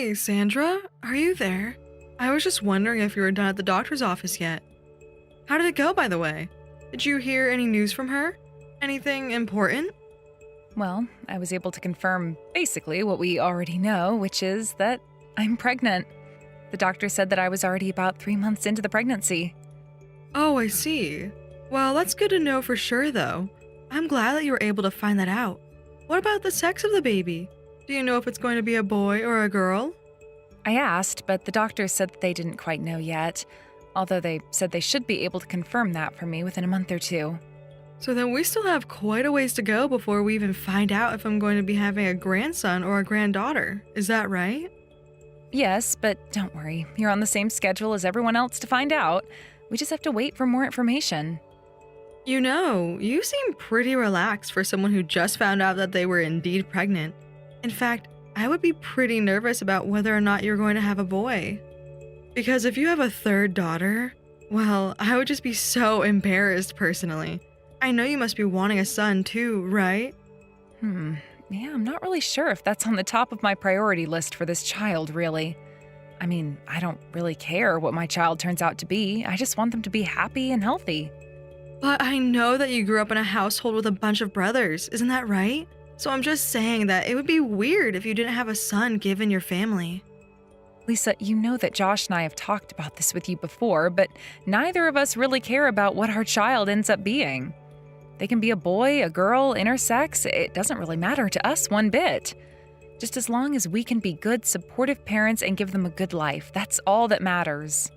Hey, Sandra, are you there? I was just wondering if you were done at the doctor's office yet. How did it go, by the way? Did you hear any news from her? Anything important? Well, I was able to confirm basically what we already know, which is that I'm pregnant. The doctor said that I was already about 3 months into the pregnancy. Oh, I see. Well, that's good to know for sure, though. I'm glad that you were able to find that out. What about the sex of the baby? Do you know if it's going to be a boy or a girl? I asked, but the doctor said that they didn't quite know yet, although they said they should be able to confirm that for me within a month or two. So then we still have quite a ways to go before we even find out if I'm going to be having a grandson or a granddaughter. Is that right? Yes, but don't worry, you're on the same schedule as everyone else to find out. We just have to wait for more information. You know, you seem pretty relaxed for someone who just found out that they were indeed pregnant. In fact, I would be pretty nervous about whether or not you're going to have a boy. Because if you have a third daughter, well, I would just be so embarrassed personally. I know you must be wanting a son too, right? Yeah, I'm not really sure if that's on the top of my priority list for this child, really. I mean, I don't really care what my child turns out to be. I just want them to be happy and healthy. But I know that you grew up in a household with a bunch of brothers, isn't that right? So I'm just saying that it would be weird if you didn't have a son given your family. Lisa, you know that Josh and I have talked about this with you before, but neither of us really care about what our child ends up being. They can be a boy, a girl, intersex. It doesn't really matter to us one bit. Just as long as we can be good, supportive parents and give them a good life, that's all that matters.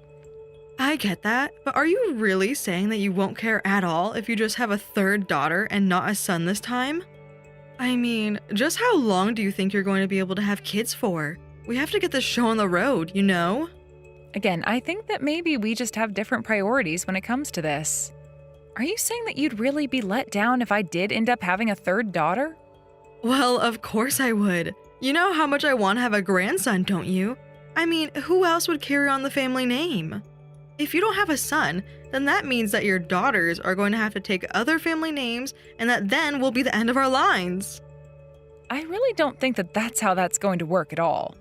I get that, but are you really saying that you won't care at all if you just have a third daughter and not a son this time? I mean, just how long do you think you're going to be able to have kids for? We have to get this show on the road, you know? Again, I think that maybe we just have different priorities when it comes to this. Are you saying that you'd really be let down if I did end up having a third daughter? Well, of course I would. You know how much I want to have a grandson, don't you? I mean, who else would carry on the family name? If you don't have a son, then that means that your daughters are going to have to take other family names, and that then will be the end of our lines. I really don't think that that's how that's going to work at all.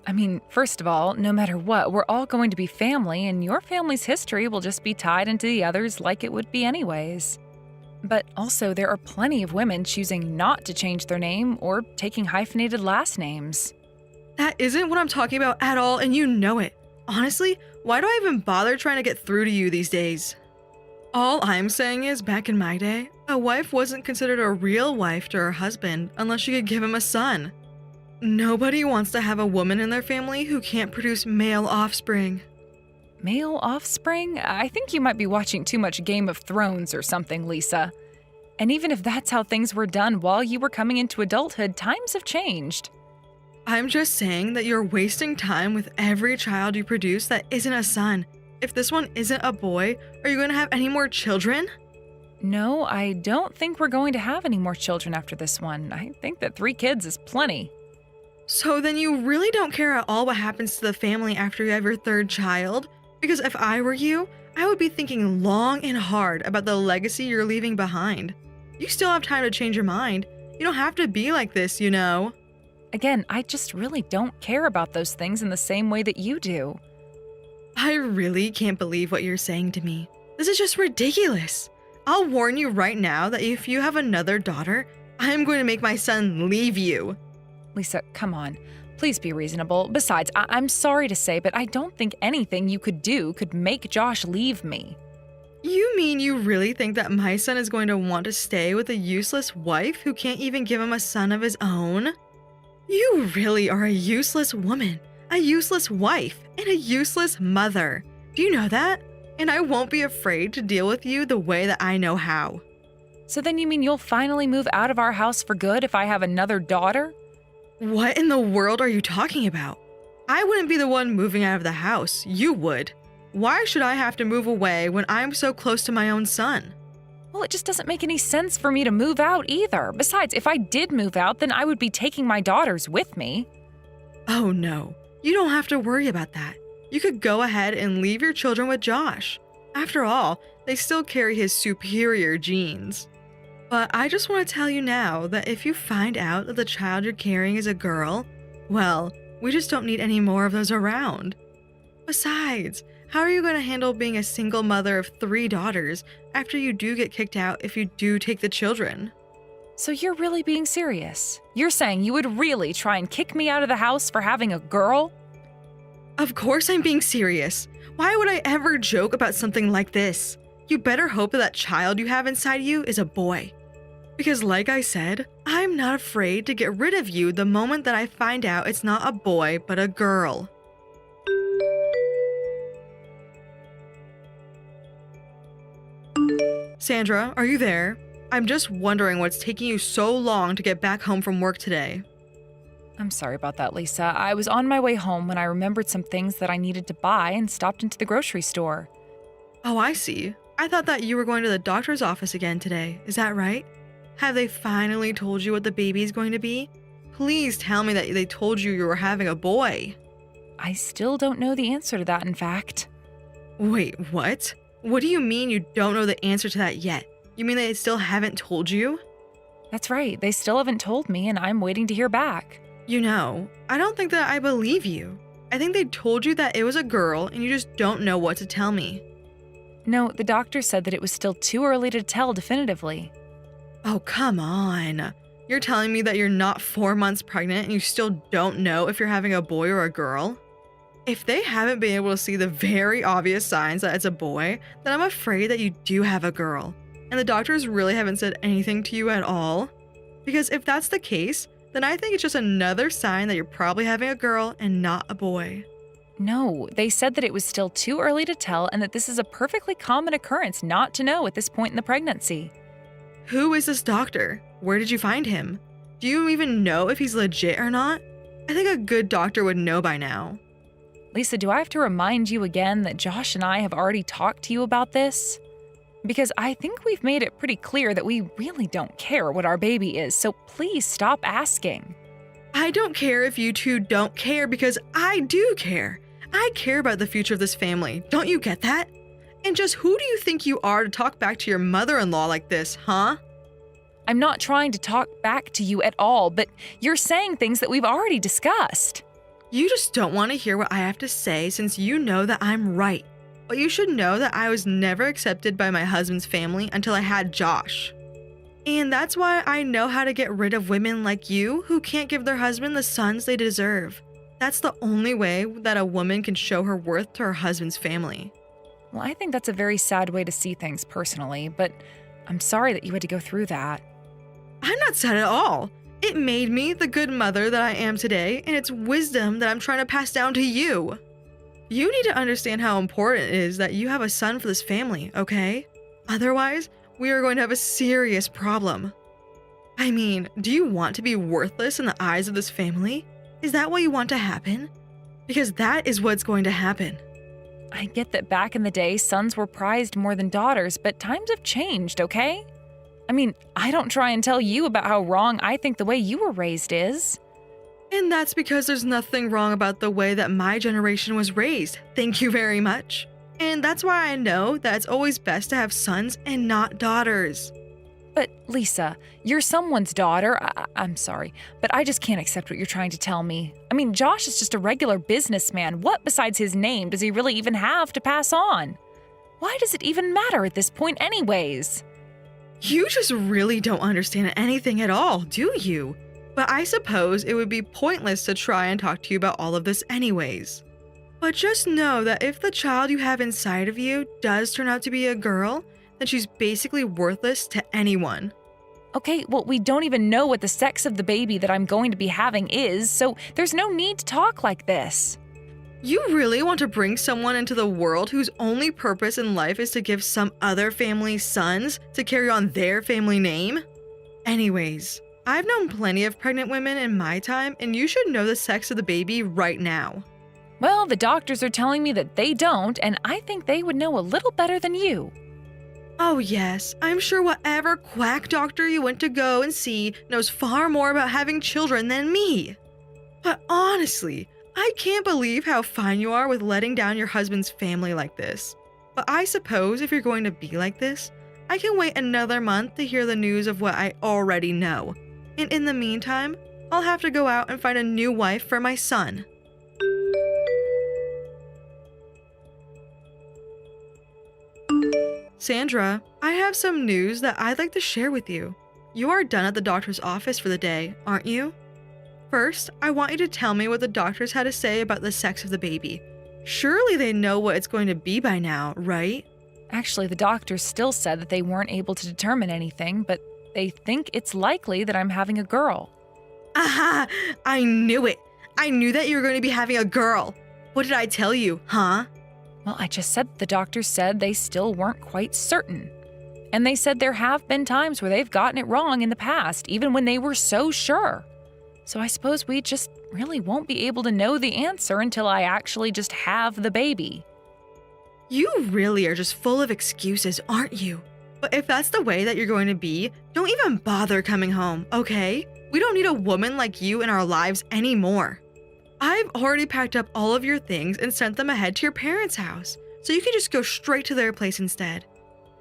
I mean, first of all, no matter what, we're all going to be family, and your family's history will just be tied into the others like it would be anyways. But also, there are plenty of women choosing not to change their name or taking hyphenated last names. That isn't what I'm talking about at all, and you know it. Honestly, why do I even bother trying to get through to you these days? All I'm saying is, back in my day, a wife wasn't considered a real wife to her husband unless she could give him a son. Nobody wants to have a woman in their family who can't produce male offspring. Male offspring? I think you might be watching too much Game of Thrones or something, Lisa. And even if that's how things were done while you were coming into adulthood, times have changed. I'm just saying that you're wasting time with every child you produce that isn't a son. If this one isn't a boy, are you going to have any more children? No, I don't think we're going to have any more children after this one. I think that 3 kids is plenty. So then you really don't care at all what happens to the family after you have your third child? Because if I were you, I would be thinking long and hard about the legacy you're leaving behind. You still have time to change your mind. You don't have to be like this, you know? Again, I just really don't care about those things in the same way that you do. I really can't believe what you're saying to me. This is just ridiculous. I'll warn you right now that if you have another daughter, I'm going to make my son leave you. Lisa, come on. Please be reasonable. Besides, I'm sorry to say, but I don't think anything you could do could make Josh leave me. You mean you really think that my son is going to want to stay with a useless wife who can't even give him a son of his own? You really are a useless woman, a useless wife, and a useless mother. Do you know that? And I won't be afraid to deal with you the way that I know how. So then you mean you'll finally move out of our house for good if I have another daughter? What in the world are you talking about? I wouldn't be the one moving out of the house. You would. Why should I have to move away when I'm so close to my own son? Well, it just doesn't make any sense for me to move out either. Besides, if I did move out, then I would be taking my daughters with me. Oh no, you don't have to worry about that. You could go ahead and leave your children with Josh. After all, they still carry his superior genes. But I just want to tell you now that if you find out that the child you're carrying is a girl, well, We just don't need any more of those around. Besides, how are you going to handle being a single mother of 3 daughters after you do get kicked out if you do take the children? So you're really being serious? You're saying you would really try and kick me out of the house for having a girl? Of course I'm being serious. Why would I ever joke about something like this? You better hope that that child you have inside you is a boy. Because like I said, I'm not afraid to get rid of you the moment that I find out it's not a boy but a girl. Sandra, are you there? I'm just wondering what's taking you so long to get back home from work today. I'm sorry about that, Lisa. I was on my way home when I remembered some things that I needed to buy and stopped into the grocery store. Oh, I see. I thought that you were going to the doctor's office again today. Is that right? Have they finally told you what the baby's going to be? Please tell me that they told you were having a boy. I still don't know the answer to that, in fact. Wait, what? What do you mean you don't know the answer to that yet? You mean they still haven't told you? That's right. They still haven't told me, and I'm waiting to hear back. You know, I don't think that I believe you. I think they told you that it was a girl and you just don't know what to tell me. No, the doctor said that it was still too early to tell definitively. Oh, come on. You're telling me that you're not 4 months pregnant and you still don't know if you're having a boy or a girl? If they haven't been able to see the very obvious signs that it's a boy, then I'm afraid that you do have a girl. And the doctors really haven't said anything to you at all? Because if that's the case, then I think it's just another sign that you're probably having a girl and not a boy. No, they said that it was still too early to tell and that this is a perfectly common occurrence not to know at this point in the pregnancy. Who is this doctor? Where did you find him? Do you even know if he's legit or not? I think a good doctor would know by now. Lisa, do I have to remind you again that Josh and I have already talked to you about this? Because I think we've made it pretty clear that we really don't care what our baby is, so please stop asking. I don't care if you two don't care because I do care. I care about the future of this family. Don't you get that? And just who do you think you are to talk back to your mother-in-law like this, huh? I'm not trying to talk back to you at all, but you're saying things that we've already discussed. You just don't want to hear what I have to say since you know that I'm right. But you should know that I was never accepted by my husband's family until I had Josh. And that's why I know how to get rid of women like you who can't give their husband the sons they deserve. That's the only way that a woman can show her worth to her husband's family. Well, I think that's a very sad way to see things personally, but I'm sorry that you had to go through that. I'm not sad at all. It made me the good mother that I am today, and it's wisdom that I'm trying to pass down to you. You need to understand how important it is that you have a son for this family, okay? Otherwise, we are going to have a serious problem. I mean, do you want to be worthless in the eyes of this family? Is that what you want to happen? Because that is what's going to happen. I get that back in the day, sons were prized more than daughters, but times have changed, okay? I mean, I don't try and tell you about how wrong I think the way you were raised is. And that's because there's nothing wrong about the way that my generation was raised. Thank you very much. And that's why I know that it's always best to have sons and not daughters. But Lisa, you're someone's daughter. I'm sorry, but I just can't accept what you're trying to tell me. I mean, Josh is just a regular businessman. What besides his name does he really even have to pass on? Why does it even matter at this point anyways? You just really don't understand anything at all, do you? But I suppose it would be pointless to try and talk to you about all of this anyways. But just know that if the child you have inside of you does turn out to be a girl, then she's basically worthless to anyone. Okay, well, we don't even know what the sex of the baby that I'm going to be having is, so there's no need to talk like this. You really want to bring someone into the world whose only purpose in life is to give some other family's sons to carry on their family name? Anyways, I've known plenty of pregnant women in my time, and you should know the sex of the baby right now. Well, the doctors are telling me that they don't, and I think they would know a little better than you. Oh yes, I'm sure whatever quack doctor you went to go and see knows far more about having children than me. But honestly, I can't believe how fine you are with letting down your husband's family like this. But I suppose if you're going to be like this, I can wait another month to hear the news of what I already know. And in the meantime, I'll have to go out and find a new wife for my son. Sandra, I have some news that I'd like to share with you. You are done at the doctor's office for the day, aren't you? First, I want you to tell me what the doctors had to say about the sex of the baby. Surely they know what it's going to be by now, right? Actually, the doctors still said that they weren't able to determine anything, but they think it's likely that I'm having a girl. Aha! I knew it! I knew that you were going to be having a girl! What did I tell you, huh? Well, I just said the doctors said they still weren't quite certain. And they said there have been times where they've gotten it wrong in the past, even when they were so sure. So I suppose we just really won't be able to know the answer until I actually just have the baby. You really are just full of excuses, aren't you? But if that's the way that you're going to be, don't even bother coming home, okay? We don't need a woman like you in our lives anymore. I've already packed up all of your things and sent them ahead to your parents' house, so you can just go straight to their place instead.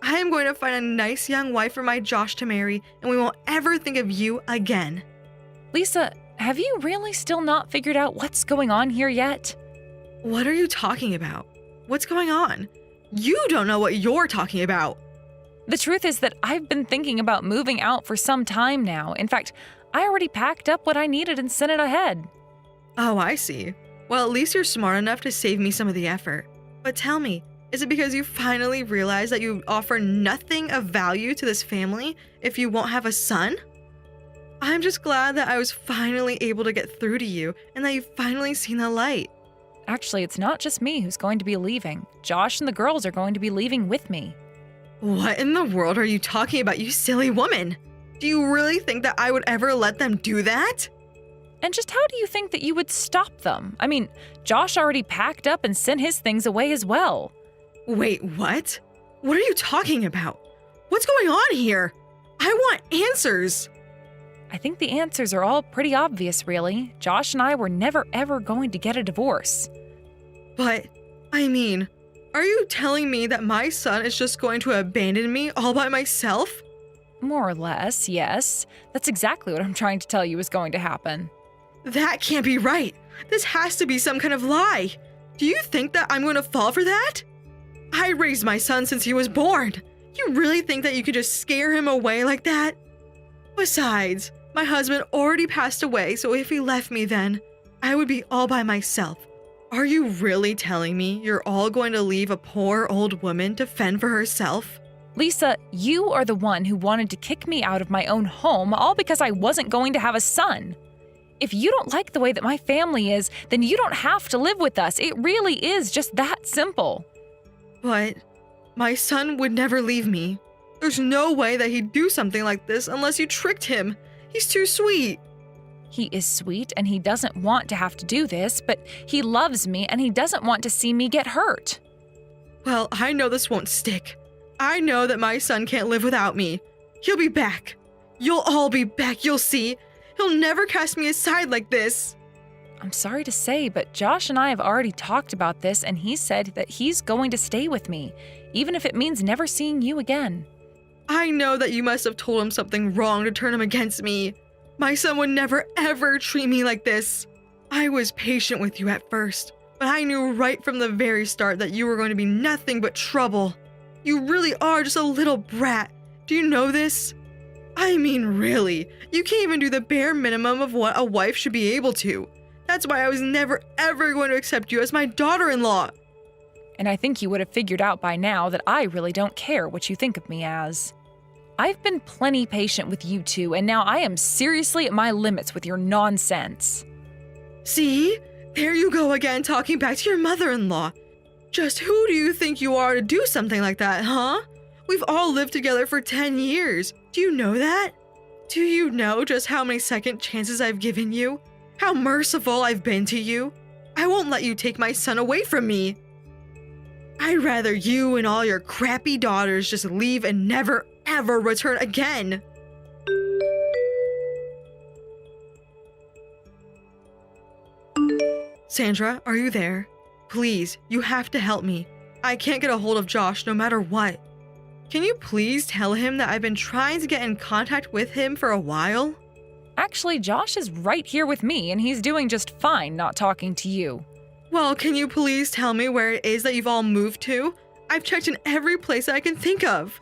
I am going to find a nice young wife for my Josh to marry, and we won't ever think of you again. Lisa, have you really still not figured out what's going on here yet? What are you talking about? What's going on? You don't know what you're talking about. The truth is that I've been thinking about moving out for some time now. In fact, I already packed up what I needed and sent it ahead. Oh, I see. Well, at least you're smart enough to save me some of the effort. But tell me, is it because you finally realized that you offer nothing of value to this family if you won't have a son? I'm just glad that I was finally able to get through to you and that you've finally seen the light. Actually, it's not just me who's going to be leaving. Josh and the girls are going to be leaving with me. What in the world are you talking about, you silly woman? Do you really think that I would ever let them do that? And just how do you think that you would stop them? I mean, Josh already packed up and sent his things away as well. Wait, what? What are you talking about? What's going on here? I want answers. I think the answers are all pretty obvious, really. Josh and I were never ever going to get a divorce. But, I mean, are you telling me that my son is just going to abandon me all by myself? More or less, yes. That's exactly what I'm trying to tell you is going to happen. That can't be right. This has to be some kind of lie. Do you think that I'm going to fall for that? I raised my son since he was born. You really think that you could just scare him away like that? Besides, my husband already passed away, so if he left me then, I would be all by myself. Are you really telling me you're all going to leave a poor old woman to fend for herself? Lisa, you are the one who wanted to kick me out of my own home all because I wasn't going to have a son. If you don't like the way that my family is, then you don't have to live with us. It really is just that simple. But my son would never leave me. There's no way that he'd do something like this unless you tricked him. He's too sweet. He is sweet and he doesn't want to have to do this, but he loves me and he doesn't want to see me get hurt. Well, I know this won't stick. I know that my son can't live without me. He'll be back. You'll all be back, you'll see. He'll never cast me aside like this. I'm sorry to say, but Josh and I have already talked about this and he said that he's going to stay with me, even if it means never seeing you again. I know that you must have told him something wrong to turn him against me. My son would never ever treat me like this. I was patient with you at first, but I knew right from the very start that you were going to be nothing but trouble. You really are just a little brat. Do you know this? I mean, really, you can't even do the bare minimum of what a wife should be able to. That's why I was never ever going to accept you as my daughter-in-law. And I think you would have figured out by now that I really don't care what you think of me as. I've been plenty patient with you two, and now I am seriously at my limits with your nonsense. See? There you go again, talking back to your mother-in-law. Just who do you think you are to do something like that, huh? We've all lived together for 10 years. Do you know that? Do you know just how many second chances I've given you? How merciful I've been to you? I won't let you take my son away from me. I'd rather you and all your crappy daughters just leave and never, ever return again. Sandra, are you there? Please, you have to help me. I can't get a hold of Josh no matter what. Can you please tell him that I've been trying to get in contact with him for a while? Actually, Josh is right here with me, and he's doing just fine not talking to you. Well, can you please tell me where it is that you've all moved to? I've checked in every place I can think of.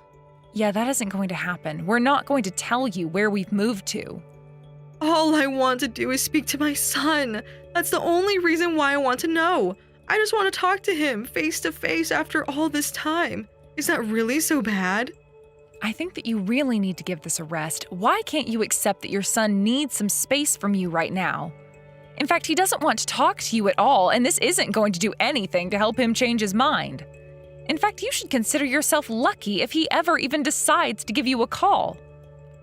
Yeah, that isn't going to happen. We're not going to tell you where we've moved to. All I want to do is speak to my son. That's the only reason why I want to know. I just want to talk to him face to face after all this time. Is that really so bad? I think that you really need to give this a rest. Why can't you accept that your son needs some space from you right now? In fact, he doesn't want to talk to you at all, and this isn't going to do anything to help him change his mind. In fact, you should consider yourself lucky if he ever even decides to give you a call.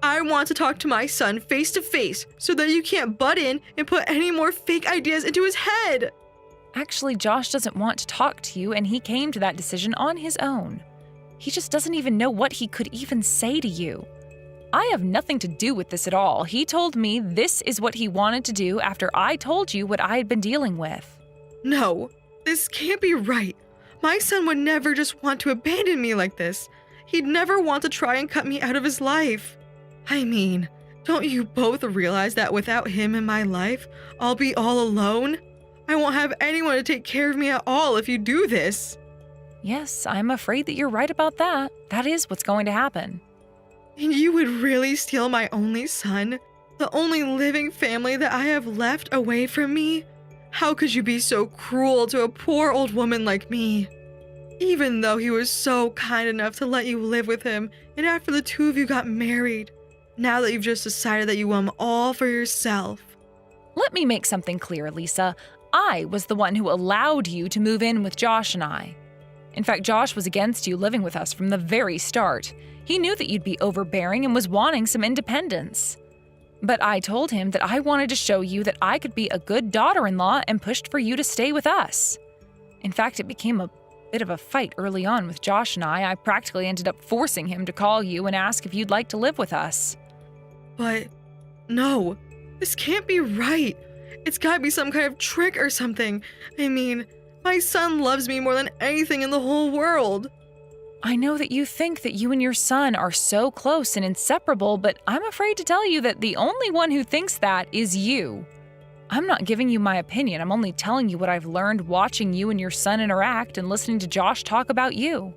I want to talk to my son face to face so that you can't butt in and put any more fake ideas into his head. Actually, Josh doesn't want to talk to you, and he came to that decision on his own. He just doesn't even know what he could even say to you. I have nothing to do with this at all. He told me this is what he wanted to do after I told you what I had been dealing with. No, this can't be right. My son would never just want to abandon me like this. He'd never want to try and cut me out of his life. I mean, don't you both realize that without him in my life, I'll be all alone? I won't have anyone to take care of me at all if you do this. Yes, I'm afraid that you're right about that. That is what's going to happen. And you would really steal my only son? The only living family that I have left away from me? How could you be so cruel to a poor old woman like me? Even though he was so kind enough to let you live with him, and after the two of you got married, now that you've just decided that you want him all for yourself. Let me make something clear, Lisa. I was the one who allowed you to move in with Josh and I. In fact, Josh was against you living with us from the very start. He knew that you'd be overbearing and was wanting some independence. But I told him that I wanted to show you that I could be a good daughter-in-law and pushed for you to stay with us. In fact, it became a bit of a fight early on with Josh and I. I practically ended up forcing him to call you and ask if you'd like to live with us. But no, this can't be right. It's gotta be some kind of trick or something. I mean, my son loves me more than anything in the whole world. I know that you think that you and your son are so close and inseparable, but I'm afraid to tell you that the only one who thinks that is you. I'm not giving you my opinion. I'm only telling you what I've learned watching you and your son interact and listening to Josh talk about you.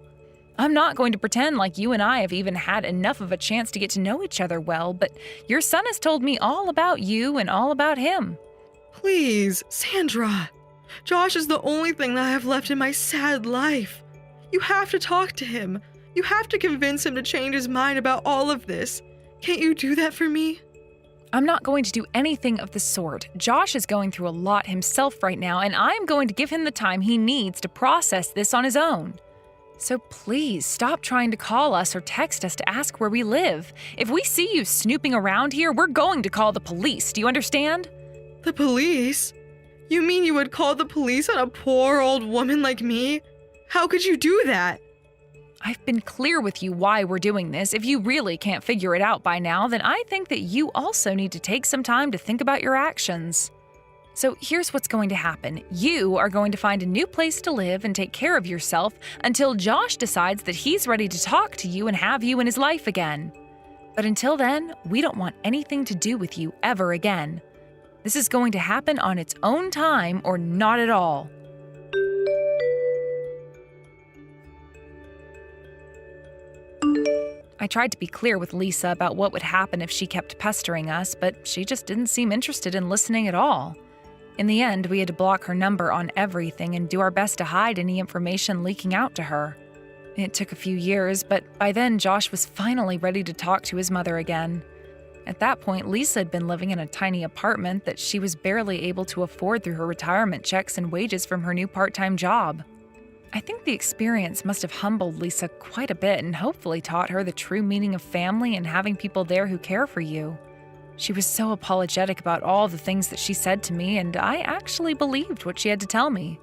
I'm not going to pretend like you and I have even had enough of a chance to get to know each other well, but your son has told me all about you and all about him. Please, Sandra. Josh is the only thing that I have left in my sad life. You have to talk to him. You have to convince him to change his mind about all of this. Can't you do that for me? I'm not going to do anything of the sort. Josh is going through a lot himself right now, and I'm going to give him the time he needs to process this on his own. So please stop trying to call us or text us to ask where we live. If we see you snooping around here, we're going to call the police. Do you understand? The police? You mean you would call the police on a poor old woman like me? How could you do that? I've been clear with you why we're doing this. If you really can't figure it out by now, then I think that you also need to take some time to think about your actions. So here's what's going to happen. You are going to find a new place to live and take care of yourself until Josh decides that he's ready to talk to you and have you in his life again. But until then, we don't want anything to do with you ever again. This is going to happen on its own time or not at all. I tried to be clear with Lisa about what would happen if she kept pestering us, but she just didn't seem interested in listening at all. In the end, we had to block her number on everything and do our best to hide any information leaking out to her. It took a few years, but by then Josh was finally ready to talk to his mother again. At that point, Lisa had been living in a tiny apartment that she was barely able to afford through her retirement checks and wages from her new part-time job. I think the experience must have humbled Lisa quite a bit and hopefully taught her the true meaning of family and having people there who care for you. She was so apologetic about all the things that she said to me, and I actually believed what she had to tell me.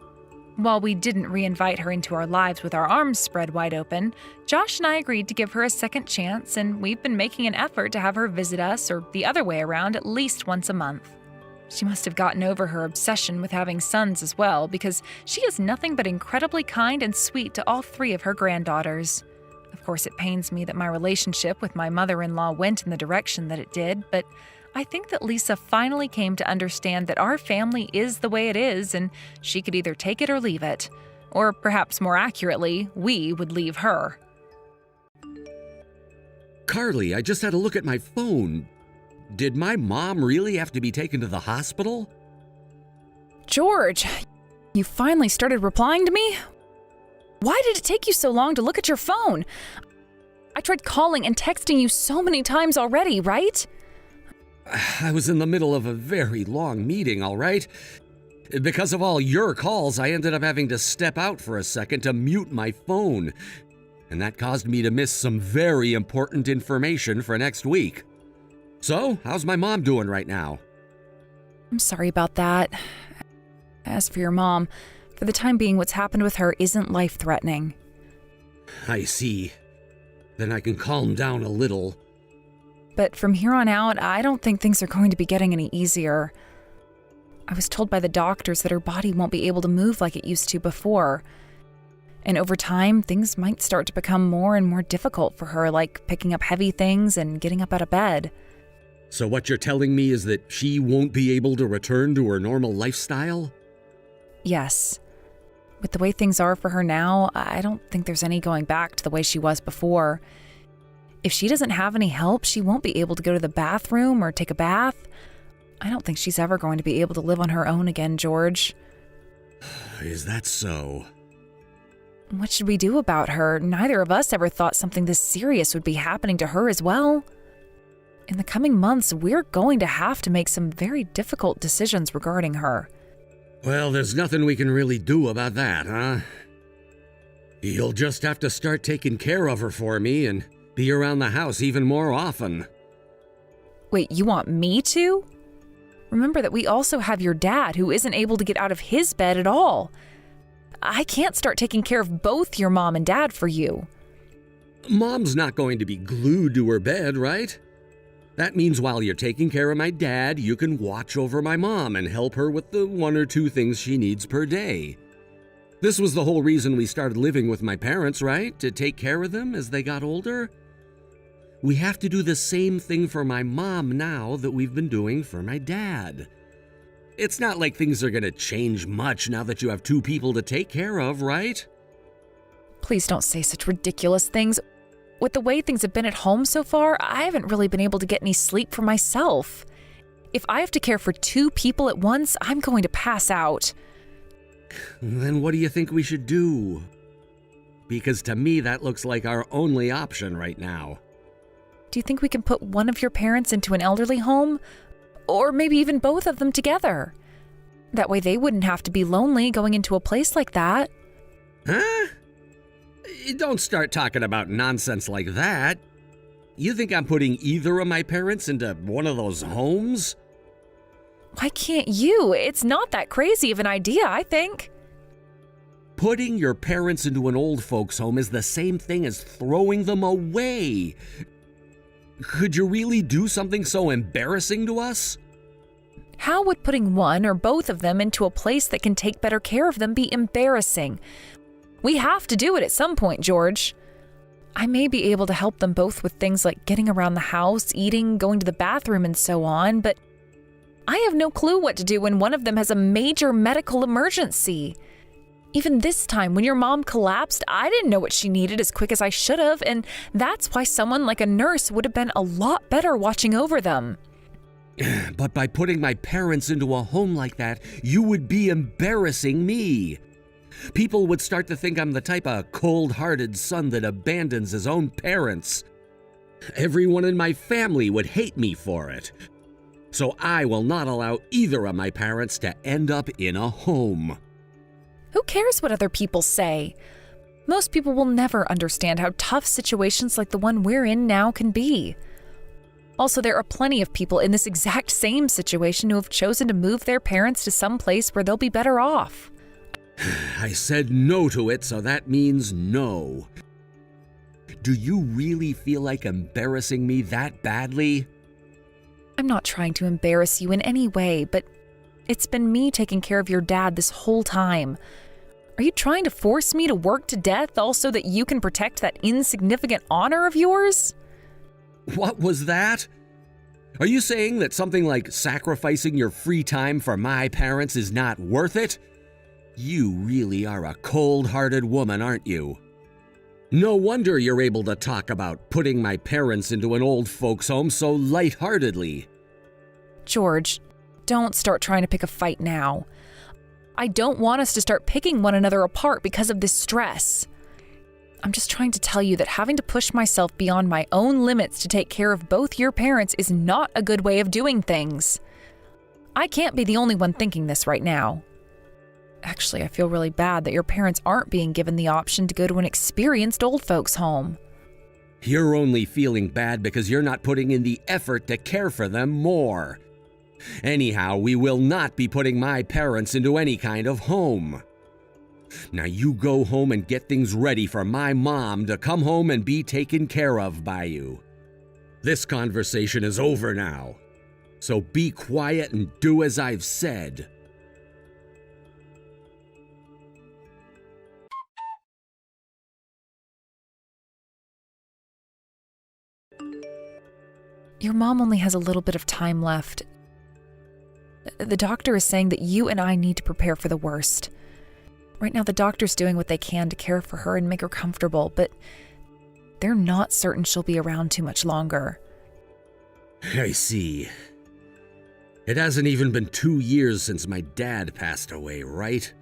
While we didn't reinvite her into our lives with our arms spread wide open, Josh and I agreed to give her a second chance, and we've been making an effort to have her visit us or the other way around at least once a month. She must have gotten over her obsession with having sons as well, because she is nothing but incredibly kind and sweet to all three of her granddaughters. Of course, it pains me that my relationship with my mother-in-law went in the direction that it did, but I think that Lisa finally came to understand that our family is the way it is, and she could either take it or leave it. Or perhaps more accurately, we would leave her. Carly, I just had a look at my phone. Did my mom really have to be taken to the hospital? George, you finally started replying to me? Why did it take you so long to look at your phone? I tried calling and texting you so many times already, right? I was in the middle of a very long meeting, all right? Because of all your calls, I ended up having to step out for a second to mute my phone. And that caused me to miss some very important information for next week. So, how's my mom doing right now? I'm sorry about that. As for your mom, for the time being, what's happened with her isn't life-threatening. I see. Then I can calm down a little. But from here on out, I don't think things are going to be getting any easier. I was told by the doctors that her body won't be able to move like it used to before. And over time, things might start to become more and more difficult for her, like picking up heavy things and getting up out of bed. So what you're telling me is that she won't be able to return to her normal lifestyle? Yes. With the way things are for her now, I don't think there's any going back to the way she was before. If she doesn't have any help, she won't be able to go to the bathroom or take a bath. I don't think she's ever going to be able to live on her own again, George. Is that so? What should we do about her? Neither of us ever thought something this serious would be happening to her as well. In the coming months, we're going to have to make some very difficult decisions regarding her. Well, there's nothing we can really do about that, huh? You'll just have to start taking care of her for me and be around the house even more often. Wait, you want me to? Remember that we also have your dad who isn't able to get out of his bed at all. I can't start taking care of both your mom and dad for you. Mom's not going to be glued to her bed, right? That means while you're taking care of my dad, you can watch over my mom and help her with the 1 or 2 things she needs per day. This was the whole reason we started living with my parents, right? To take care of them as they got older? We have to do the same thing for my mom now that we've been doing for my dad. It's not like things are going to change much now that you have 2 people to take care of, right? Please don't say such ridiculous things. With the way things have been at home so far, I haven't really been able to get any sleep for myself. If I have to care for 2 people at once, I'm going to pass out. Then what do you think we should do? Because to me, that looks like our only option right now. Do you think we can put one of your parents into an elderly home? Or maybe even both of them together? That way they wouldn't have to be lonely going into a place like that. Huh? Don't start talking about nonsense like that. You think I'm putting either of my parents into one of those homes? Why can't you? It's not that crazy of an idea, I think. Putting your parents into an old folks' home is the same thing as throwing them away. Could you really do something so embarrassing to us? How would putting one or both of them into a place that can take better care of them be embarrassing? We have to do it at some point, George. I may be able to help them both with things like getting around the house, eating, going to the bathroom, and so on, but I have no clue what to do when one of them has a major medical emergency. Even this time, when your mom collapsed, I didn't know what she needed as quick as I should have, and that's why someone like a nurse would have been a lot better watching over them. But by putting my parents into a home like that, you would be embarrassing me. People would start to think I'm the type of cold-hearted son that abandons his own parents. Everyone in my family would hate me for it. So I will not allow either of my parents to end up in a home. Who cares what other people say? Most people will never understand how tough situations like the one we're in now can be. Also, there are plenty of people in this exact same situation who have chosen to move their parents to some place where they'll be better off. I said no to it, so that means no. Do you really feel like embarrassing me that badly? I'm not trying to embarrass you in any way, but it's been me taking care of your dad this whole time. Are you trying to force me to work to death also that you can protect that insignificant honor of yours? What was that? Are you saying that something like sacrificing your free time for my parents is not worth it? You really are a cold-hearted woman, aren't you? No wonder you're able to talk about putting my parents into an old folks' home so lightheartedly. George, don't start trying to pick a fight now. I don't want us to start picking one another apart because of this stress. I'm just trying to tell you that having to push myself beyond my own limits to take care of both your parents is not a good way of doing things. I can't be the only one thinking this right now. Actually, I feel really bad that your parents aren't being given the option to go to an experienced old folks' home. You're only feeling bad because you're not putting in the effort to care for them more. Anyhow, we will not be putting my parents into any kind of home. Now you go home and get things ready for my mom to come home and be taken care of by you. This conversation is over now, so be quiet and do as I've said. Your mom only has a little bit of time left. The doctor is saying that you and I need to prepare for the worst. Right now, the doctor's doing what they can to care for her and make her comfortable, but they're not certain she'll be around too much longer. I see. It hasn't even been 2 years since my dad passed away, right?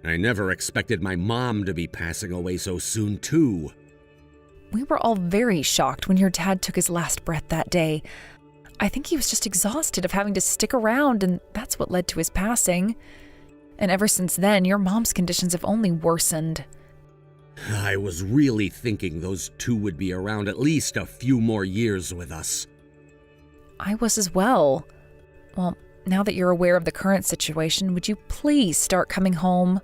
I never expected my mom to be passing away so soon, too. We were all very shocked when your dad took his last breath that day. I think he was just exhausted of having to stick around, and that's what led to his passing. And ever since then, your mom's conditions have only worsened. I was really thinking those two would be around at least a few more years with us. I was as well. Well, now that you're aware of the current situation, would you please start coming home?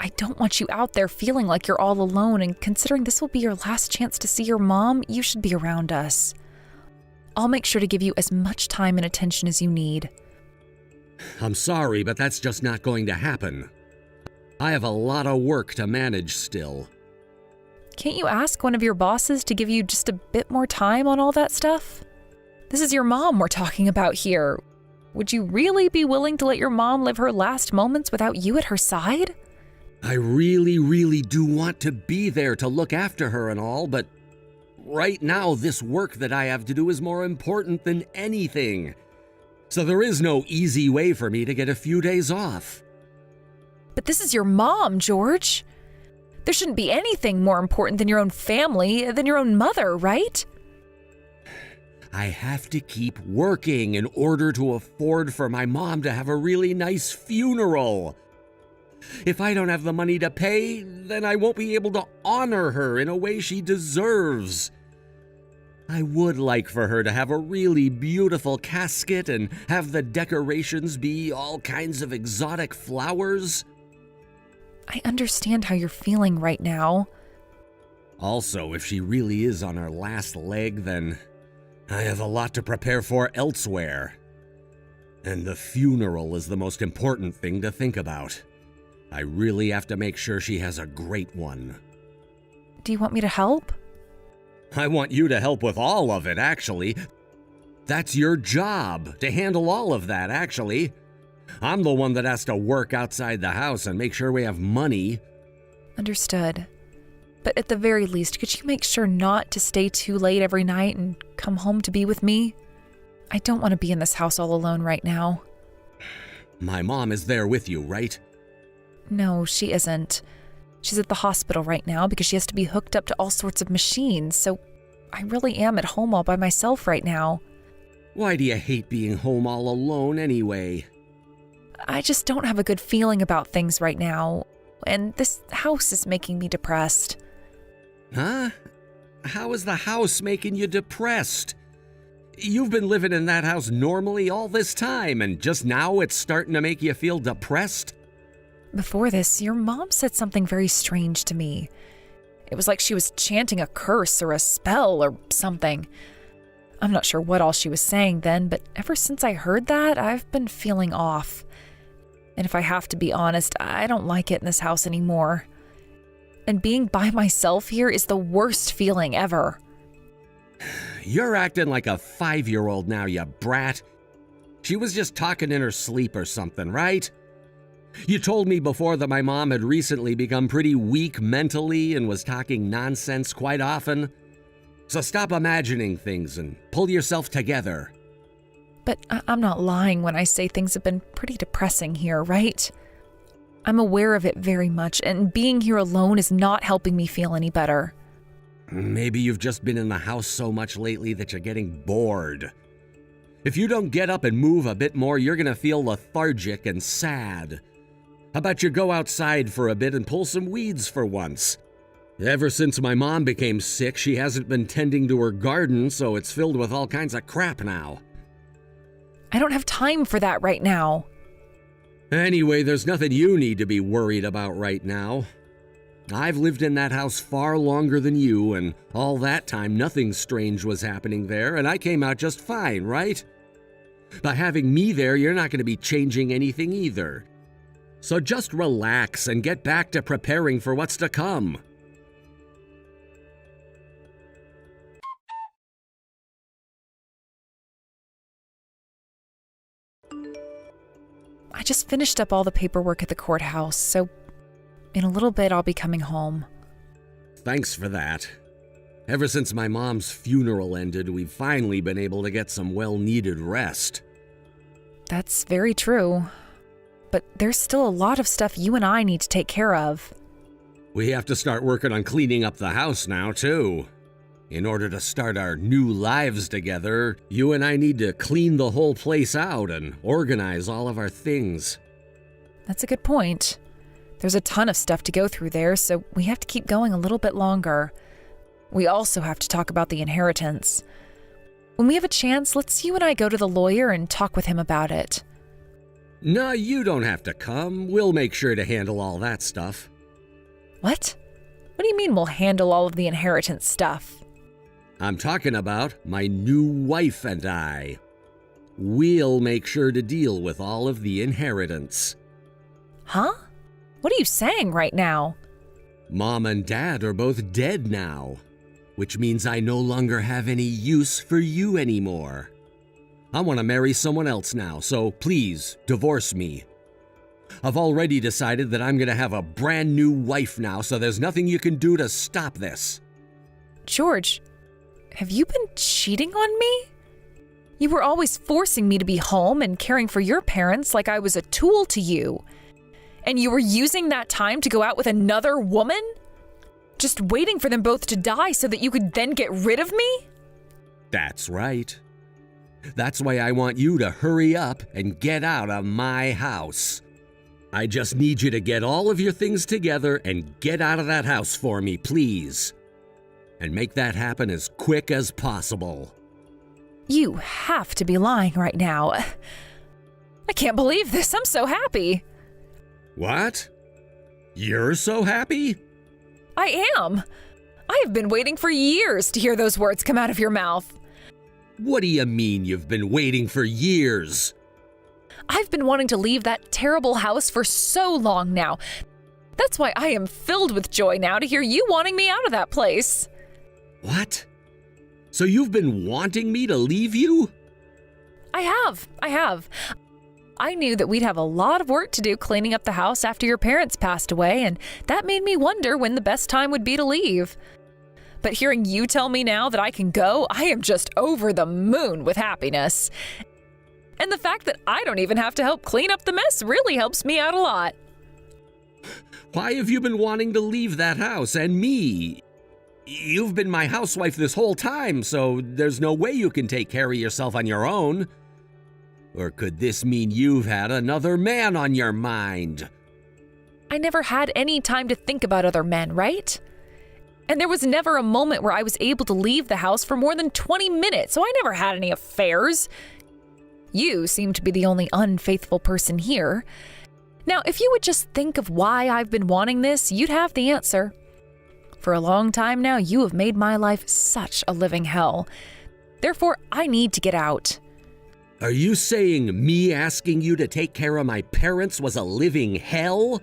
I don't want you out there feeling like you're all alone, and considering this will be your last chance to see your mom, you should be around us. I'll make sure to give you as much time and attention as you need. I'm sorry, but that's just not going to happen. I have a lot of work to manage still. Can't you ask one of your bosses to give you just a bit more time on all that stuff? This is your mom we're talking about here. Would you really be willing to let your mom live her last moments without you at her side? I really do want to be there to look after her and all, but right now this work that I have to do is more important than anything. So there is no easy way for me to get a few days off. But this is your mom, George. There shouldn't be anything more important than your own family, than your own mother, right? I have to keep working in order to afford for my mom to have a really nice funeral. If I don't have the money to pay, then I won't be able to honor her in a way she deserves. I would like for her to have a really beautiful casket and have the decorations be all kinds of exotic flowers. I understand how you're feeling right now. Also, if she really is on her last leg, then I have a lot to prepare for elsewhere. And the funeral is the most important thing to think about. I really have to make sure she has a great one. Do you want me to help? I want you to help with all of it, actually. That's your job, to handle all of that, actually. I'm the one that has to work outside the house and make sure we have money. Understood. But at the very least, could you make sure not to stay too late every night and come home to be with me? I don't want to be in this house all alone right now. My mom is there with you, right? No, she isn't. She's at the hospital right now because she has to be hooked up to all sorts of machines, so I really am at home all by myself right now. Why do you hate being home all alone anyway? I just don't have a good feeling about things right now, and this house is making me depressed. Huh? How is the house making you depressed? You've been living in that house normally all this time, and just now it's starting to make you feel depressed? Before this, your mom said something very strange to me. It was like she was chanting a curse or a spell or something. I'm not sure what all she was saying then, but ever since I heard that, I've been feeling off. And if I have to be honest, I don't like it in this house anymore. And being by myself here is the worst feeling ever. You're acting like a 5-year-old now, you brat. She was just talking in her sleep or something, right? You told me before that my mom had recently become pretty weak mentally and was talking nonsense quite often. So stop imagining things and pull yourself together. But I'm not lying when I say things have been pretty depressing here, right? I'm aware of it very much, and being here alone is not helping me feel any better. Maybe you've just been in the house so much lately that you're getting bored. If you don't get up and move a bit more, you're gonna feel lethargic and sad. How about you go outside for a bit and pull some weeds for once? Ever since my mom became sick, she hasn't been tending to her garden, so it's filled with all kinds of crap now. I don't have time for that right now. Anyway, there's nothing you need to be worried about right now. I've lived in that house far longer than you, and all that time nothing strange was happening there, and I came out just fine, right? By having me there, you're not going to be changing anything either. So just relax and get back to preparing for what's to come. I just finished up all the paperwork at the courthouse, so in a little bit I'll be coming home. Thanks for that. Ever since my mom's funeral ended, we've finally been able to get some well-needed rest. That's very true. But there's still a lot of stuff you and I need to take care of. We have to start working on cleaning up the house now, too. In order to start our new lives together, you and I need to clean the whole place out and organize all of our things. That's a good point. There's a ton of stuff to go through there, so we have to keep going a little bit longer. We also have to talk about the inheritance. When we have a chance, let's you and I go to the lawyer and talk with him about it. No, you don't have to come. We'll make sure to handle all that stuff. What? What do you mean we'll handle all of the inheritance stuff? I'm talking about my new wife and I. We'll make sure to deal with all of the inheritance. Huh? What are you saying right now? Mom and Dad are both dead now, which means I no longer have any use for you anymore. I want to marry someone else now, so please, divorce me. I've already decided that I'm going to have a brand new wife now, so there's nothing you can do to stop this. George, have you been cheating on me? You were always forcing me to be home and caring for your parents like I was a tool to you. And you were using that time to go out with another woman? Just waiting for them both to die so that you could then get rid of me? That's right. That's why I want you to hurry up and get out of my house. I just need you to get all of your things together and get out of that house for me, please. And make that happen as quick as possible. You have to be lying right now. I can't believe this. I'm so happy. What? You're so happy? I am. I have been waiting for years to hear those words come out of your mouth. What do you mean you've been waiting for years? I've been wanting to leave that terrible house for so long now. That's why I am filled with joy now to hear you wanting me out of that place. What? So you've been wanting me to leave you? I have. I knew that we'd have a lot of work to do cleaning up the house after your parents passed away, and that made me wonder when the best time would be to leave. But hearing you tell me now that I can go, I am just over the moon with happiness. And the fact that I don't even have to help clean up the mess really helps me out a lot. Why have you been wanting to leave that house and me? You've been my housewife this whole time, so there's no way you can take care of yourself on your own. Or could this mean you've had another man on your mind? I never had any time to think about other men, right? And there was never a moment where I was able to leave the house for more than 20 minutes, so I never had any affairs. You seem to be the only unfaithful person here. Now, if you would just think of why I've been wanting this, you'd have the answer. For a long time now, you have made my life such a living hell. Therefore, I need to get out. Are you saying me asking you to take care of my parents was a living hell?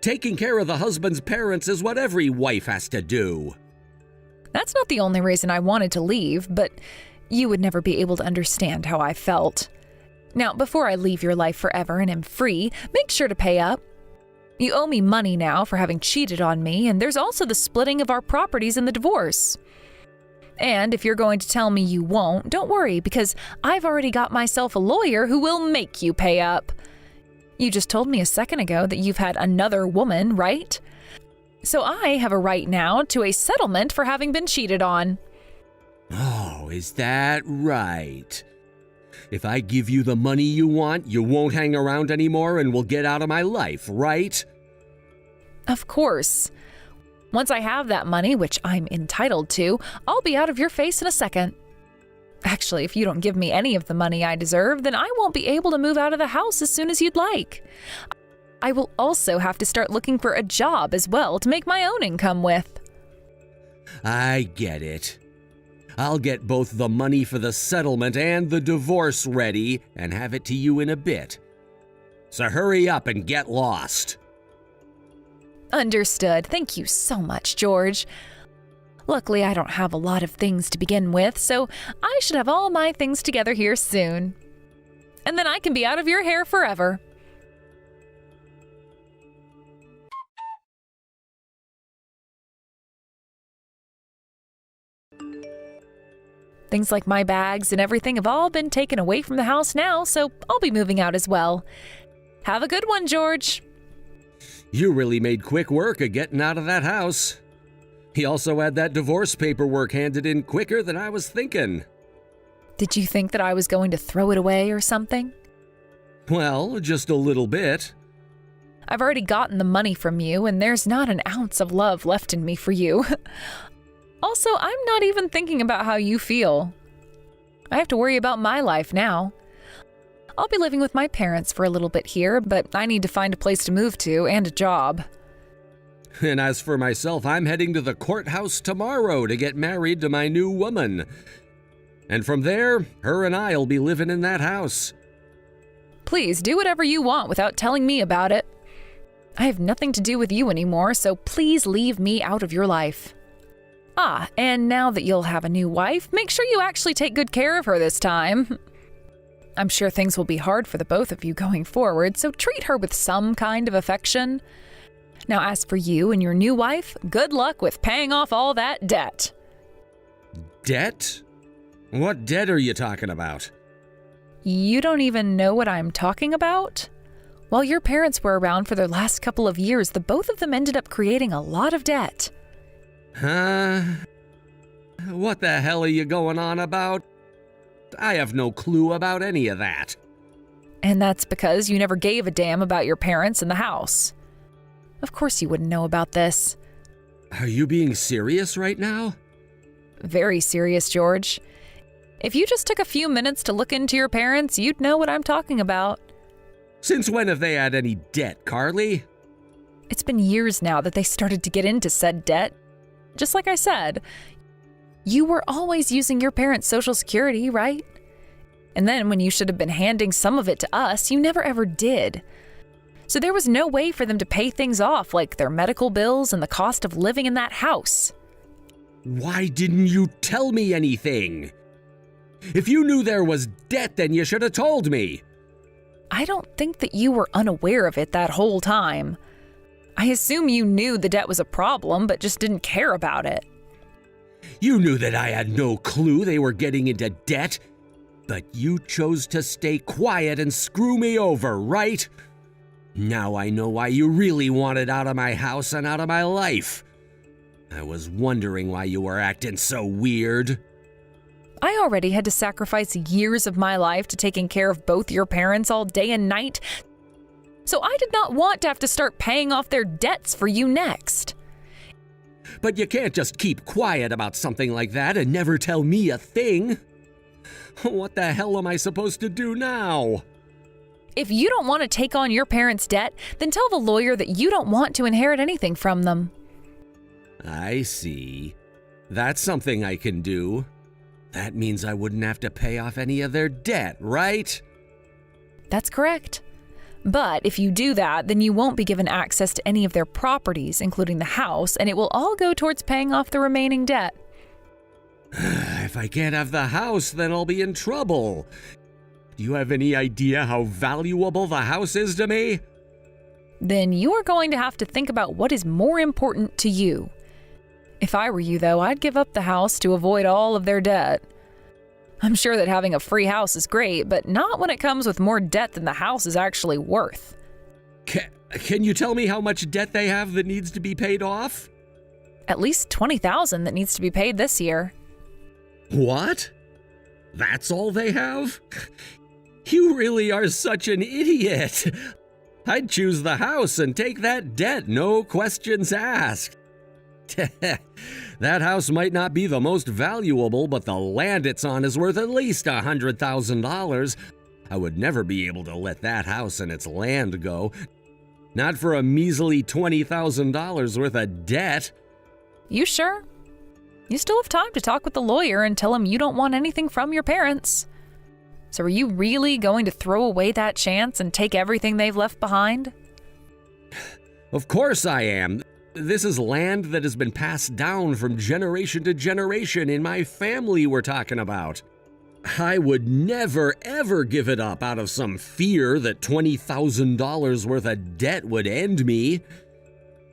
Taking care of the husband's parents is what every wife has to do. That's not the only reason I wanted to leave, but you would never be able to understand how I felt. Now, before I leave your life forever and am free, make sure to pay up. You owe me money now for having cheated on me, and there's also the splitting of our properties in the divorce. And if you're going to tell me you won't, don't worry, because I've already got myself a lawyer who will make you pay up. You just told me a second ago that you've had another woman, right? So I have a right now to a settlement for having been cheated on. Oh, is that right? If I give you the money you want, you won't hang around anymore and will get out of my life, right? Of course. Once I have that money, which I'm entitled to, I'll be out of your face in a second. Actually, if you don't give me any of the money I deserve, then I won't be able to move out of the house as soon as you'd like. I will also have to start looking for a job as well to make my own income with. I get it. I'll get both the money for the settlement and the divorce ready and have it to you in a bit. So hurry up and get lost. Understood. Thank you so much, George. Luckily, I don't have a lot of things to begin with, so I should have all my things together here soon. And then I can be out of your hair forever. Things like my bags and everything have all been taken away from the house now, so I'll be moving out as well. Have a good one, George. You really made quick work of getting out of that house. He also had that divorce paperwork handed in quicker than I was thinking. Did you think that I was going to throw it away or something? Well, just a little bit. I've already gotten the money from you, and there's not an ounce of love left in me for you. Also, I'm not even thinking about how you feel. I have to worry about my life now. I'll be living with my parents for a little bit here, but I need to find a place to move to and a job. And as for myself, I'm heading to the courthouse tomorrow to get married to my new woman. And from there, her and I'll be living in that house. Please do whatever you want without telling me about it. I have nothing to do with you anymore, so please leave me out of your life. Ah, and now that you'll have a new wife, make sure you actually take good care of her this time. I'm sure things will be hard for the both of you going forward, so treat her with some kind of affection. Now, as for you and your new wife, good luck with paying off all that debt. Debt? What debt are you talking about? You don't even know what I'm talking about? While your parents were around for their last couple of years, the both of them ended up creating a lot of debt. Huh? What the hell are you going on about? I have no clue about any of that. And that's because you never gave a damn about your parents and the house. Of course you wouldn't know about this. Are you being serious right now? Very serious, George. If you just took a few minutes to look into your parents, you'd know what I'm talking about. Since when have they had any debt, Carly? It's been years now that they started to get into said debt. Just like I said, you were always using your parents' Social Security, right? And then when you should have been handing some of it to us, you never ever did. So there was no way for them to pay things off, like their medical bills and the cost of living in that house. Why didn't you tell me anything? If you knew there was debt, then you should have told me. I don't think that you were unaware of it that whole time. I assume you knew the debt was a problem, but just didn't care about it. You knew that I had no clue they were getting into debt, but you chose to stay quiet and screw me over, right? Now I know why you really wanted out of my house and out of my life. I was wondering why you were acting so weird. I already had to sacrifice years of my life to taking care of both your parents all day and night, so I did not want to have to start paying off their debts for you next. But you can't just keep quiet about something like that and never tell me a thing. What the hell am I supposed to do now? If you don't want to take on your parents' debt, then tell the lawyer that you don't want to inherit anything from them. I see. That's something I can do. That means I wouldn't have to pay off any of their debt, right? That's correct. But if you do that, then you won't be given access to any of their properties, including the house, and it will all go towards paying off the remaining debt. If I can't have the house, then I'll be in trouble. Do you have any idea how valuable the house is to me? Then you are going to have to think about what is more important to you. If I were you, though, I'd give up the house to avoid all of their debt. I'm sure that having a free house is great, but not when it comes with more debt than the house is actually worth. Can you tell me how much debt they have that needs to be paid off? At least $20,000 that needs to be paid this year. What? That's all they have? You really are such an idiot. I'd choose the house and take that debt, no questions asked. That house might not be the most valuable, but the land it's on is worth at least $100,000. I would never be able to let that house and its land go. Not for a measly $20,000 worth of debt. You sure? You still have time to talk with the lawyer and tell him you don't want anything from your parents. So are you really going to throw away that chance and take everything they've left behind? Of course I am. This is land that has been passed down from generation to generation in my family we're talking about. I would never, ever give it up out of some fear that $20,000 worth of debt would end me.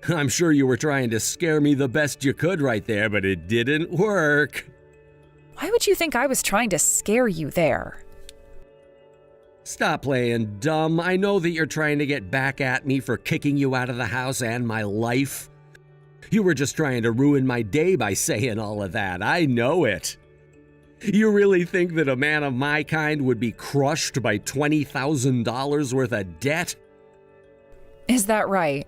I'm sure you were trying to scare me the best you could right there, but it didn't work. Why would you think I was trying to scare you there? Stop playing dumb. I know that you're trying to get back at me for kicking you out of the house and my life. You were just trying to ruin my day by saying all of that. I know it. You really think that a man of my kind would be crushed by $20,000 worth of debt? Is that right?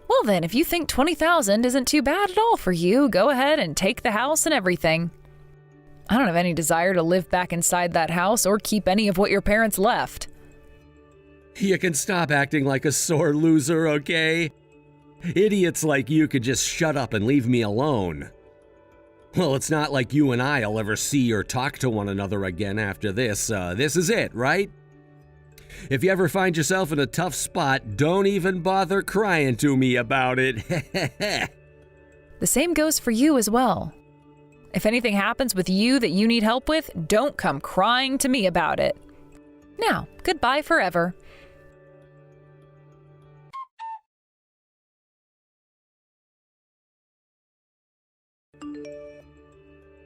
Well then, if you think $20,000 isn't too bad at all for you, go ahead and take the house and everything. I don't have any desire to live back inside that house or keep any of what your parents left. You can stop acting like a sore loser, okay? Idiots like you could just shut up and leave me alone. Well, it's not like you and I'll ever see or talk to one another again after this. This is it, right? If you ever find yourself in a tough spot, don't even bother crying to me about it. The same goes for you as well. If anything happens with you that you need help with, don't come crying to me about it. Now, goodbye forever.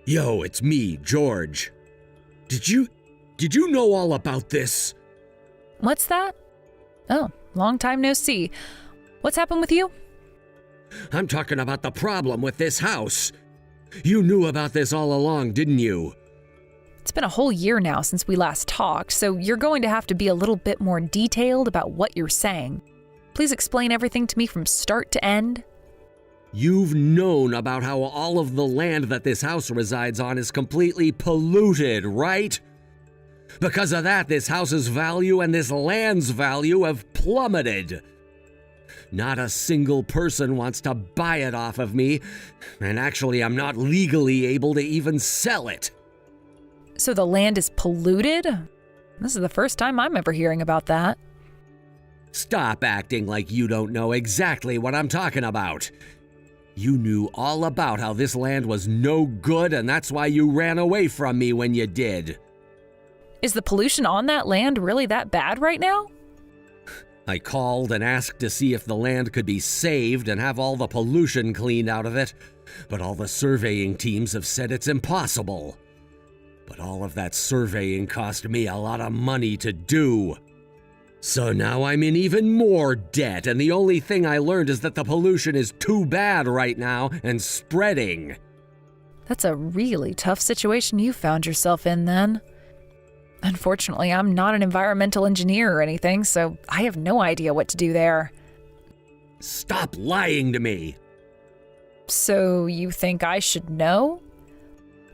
Yo, it's me, George. Did you know all about this? What's that? Oh, long time no see. What's happened with you? I'm talking about the problem with this house. You knew about this all along, didn't you? It's been a whole year now since we last talked, so you're going to have to be a little bit more detailed about what you're saying. Please explain everything to me from start to end. You've known about how all of the land that this house resides on is completely polluted, right? Because of that, this house's value and this land's value have plummeted. Not a single person wants to buy it off of me, and actually I'm not legally able to even sell it. So the land is polluted? This is the first time I'm ever hearing about that. Stop acting like you don't know exactly what I'm talking about. You knew all about how this land was no good, and that's why you ran away from me when you did. Is the pollution on that land really that bad right now? I called and asked to see if the land could be saved and have all the pollution cleaned out of it, but all the surveying teams have said it's impossible. But all of that surveying cost me a lot of money to do. So now I'm in even more debt, and the only thing I learned is that the pollution is too bad right now and spreading. That's a really tough situation you found yourself in then. Unfortunately, I'm not an environmental engineer or anything, so I have no idea what to do there. Stop lying to me. So you think I should know?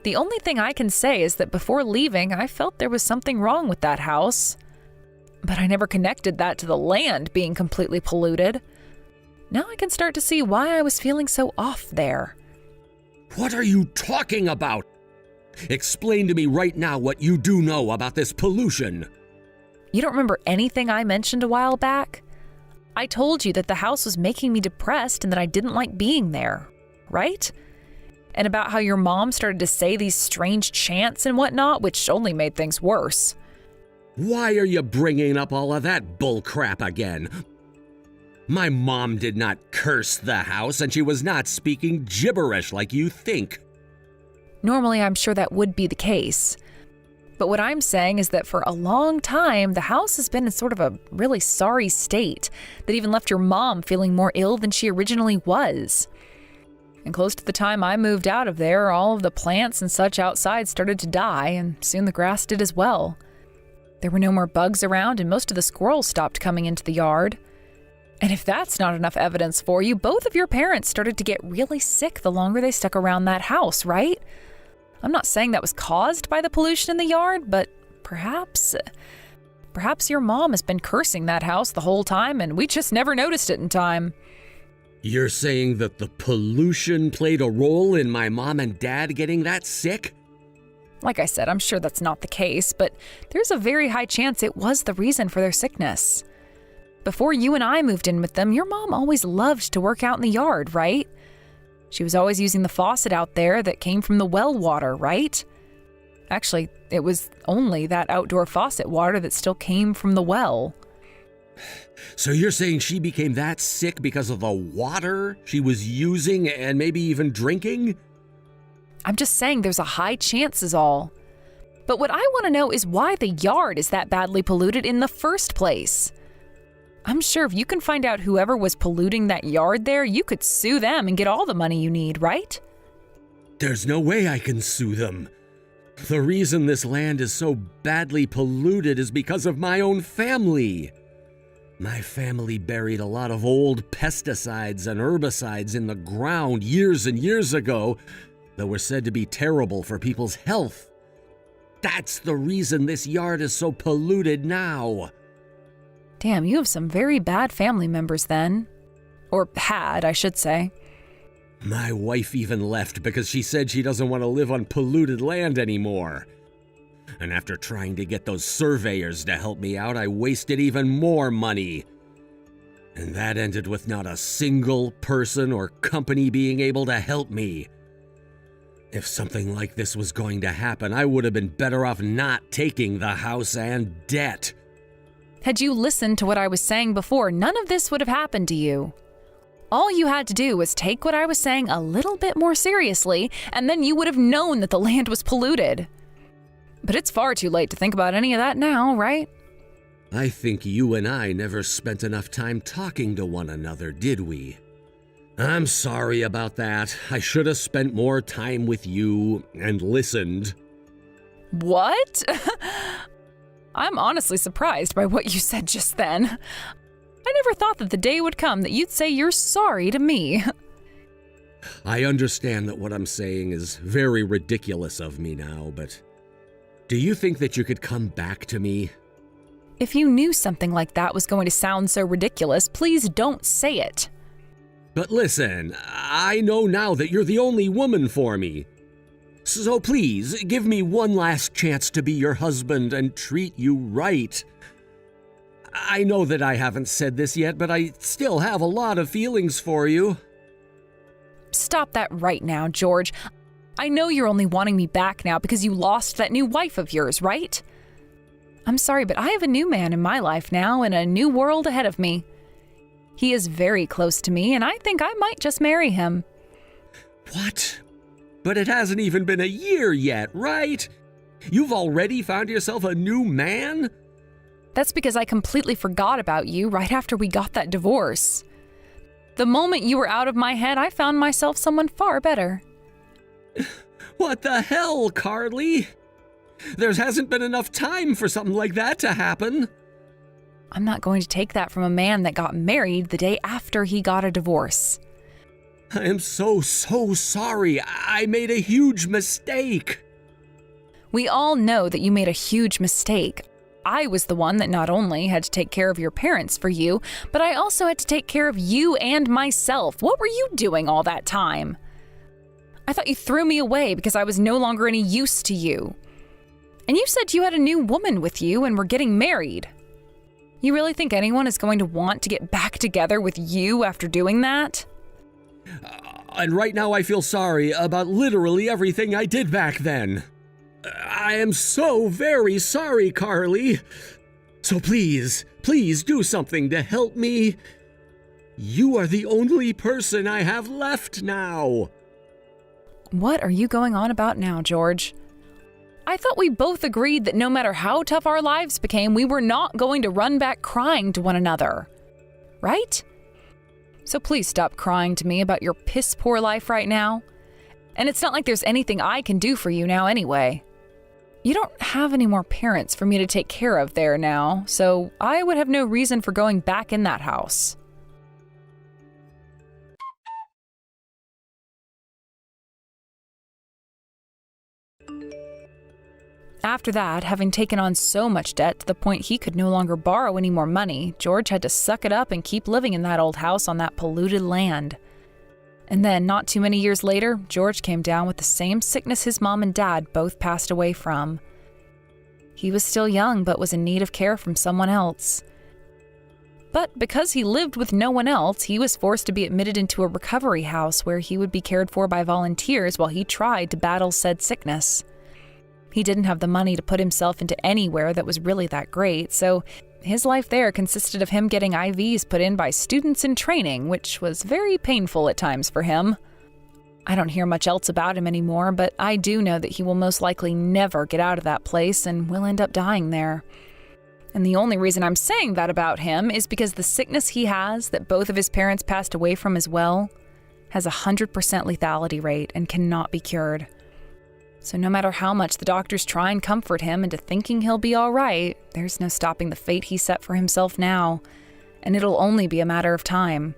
The only thing I can say is that before leaving, I felt there was something wrong with that house. But I never connected that to the land being completely polluted. Now I can start to see why I was feeling so off there. What are you talking about? Explain to me right now what you do know about this pollution. You don't remember anything I mentioned a while back? I told you that the house was making me depressed and that I didn't like being there, right? And about how your mom started to say these strange chants and whatnot, which only made things worse. Why are you bringing up all of that bullcrap again? My mom did not curse the house, and she was not speaking gibberish like you think. Normally, I'm sure that would be the case. But what I'm saying is that for a long time, the house has been in sort of a really sorry state that even left your mom feeling more ill than she originally was. And close to the time I moved out of there, all of the plants and such outside started to die, and soon the grass did as well. There were no more bugs around, and most of the squirrels stopped coming into the yard. And if that's not enough evidence for you, both of your parents started to get really sick the longer they stuck around that house, right? I'm not saying that was caused by the pollution in the yard, but perhaps your mom has been cursing that house the whole time and we just never noticed it in time. You're saying that the pollution played a role in my mom and dad getting that sick? Like I said, I'm sure that's not the case, but there's a very high chance it was the reason for their sickness. Before you and I moved in with them, your mom always loved to work out in the yard, right? She was always using the faucet out there that came from the well water, right? Actually, it was only that outdoor faucet water that still came from the well. So you're saying she became that sick because of the water she was using and maybe even drinking? I'm just saying there's a high chance is all. But what I want to know is why the yard is that badly polluted in the first place. I'm sure if you can find out whoever was polluting that yard there, you could sue them and get all the money you need, right? There's no way I can sue them. The reason this land is so badly polluted is because of my own family. My family buried a lot of old pesticides and herbicides in the ground years and years ago that were said to be terrible for people's health. That's the reason this yard is so polluted now. Damn, you have some very bad family members then. Or had, I should say. My wife even left because she said she doesn't want to live on polluted land anymore. And after trying to get those surveyors to help me out, I wasted even more money. And that ended with not a single person or company being able to help me. If something like this was going to happen, I would have been better off not taking the house and debt. Had you listened to what I was saying before, none of this would have happened to you. All you had to do was take what I was saying a little bit more seriously, and then you would have known that the land was polluted. But it's far too late to think about any of that now, right? I think you and I never spent enough time talking to one another, did we? I'm sorry about that. I should have spent more time with you and listened. What? I'm honestly surprised by what you said just then. I never thought that the day would come that you'd say you're sorry to me. I understand that what I'm saying is very ridiculous of me now, but do you think that you could come back to me? If you knew something like that was going to sound so ridiculous, please don't say it. But listen, I know now that you're the only woman for me. So please, give me one last chance to be your husband and treat you right. I know that I haven't said this yet, but I still have a lot of feelings for you. Stop that right now, George. I know you're only wanting me back now because you lost that new wife of yours, right? I'm sorry, but I have a new man in my life now and a new world ahead of me. He is very close to me, and I think I might just marry him. What? But it hasn't even been a year yet, right? You've already found yourself a new man? That's because I completely forgot about you right after we got that divorce. The moment you were out of my head, I found myself someone far better. What the hell, Carly? There hasn't been enough time for something like that to happen. I'm not going to take that from a man that got married the day after he got a divorce. I am so sorry. I made a huge mistake. We all know that you made a huge mistake. I was the one that not only had to take care of your parents for you, but I also had to take care of you and myself. What were you doing all that time? I thought you threw me away because I was no longer any use to you. And you said you had a new woman with you and were getting married. You really think anyone is going to want to get back together with you after doing that? And right now I feel sorry about literally everything I did back then. I am so very sorry, Carly. So please do something to help me. You are the only person I have left now. What are you going on about now, George? I thought we both agreed that no matter how tough our lives became, we were not going to run back crying to one another. Right? So please stop crying to me about your piss-poor life right now. And it's not like there's anything I can do for you now anyway. You don't have any more parents for me to take care of there now, so I would have no reason for going back in that house. After that, having taken on so much debt to the point he could no longer borrow any more money, George had to suck it up and keep living in that old house on that polluted land. And then, not too many years later, George came down with the same sickness his mom and dad both passed away from. He was still young, but was in need of care from someone else. But because he lived with no one else, he was forced to be admitted into a recovery house where he would be cared for by volunteers while he tried to battle said sickness. He didn't have the money to put himself into anywhere that was really that great, so his life there consisted of him getting IVs put in by students in training, which was very painful at times for him. I don't hear much else about him anymore, but I do know that he will most likely never get out of that place and will end up dying there. And the only reason I'm saying that about him is because the sickness he has, that both of his parents passed away from as well, has a 100% lethality rate and cannot be cured. So no matter how much the doctors try and comfort him into thinking he'll be all right, there's no stopping the fate he set for himself now, and it'll only be a matter of time.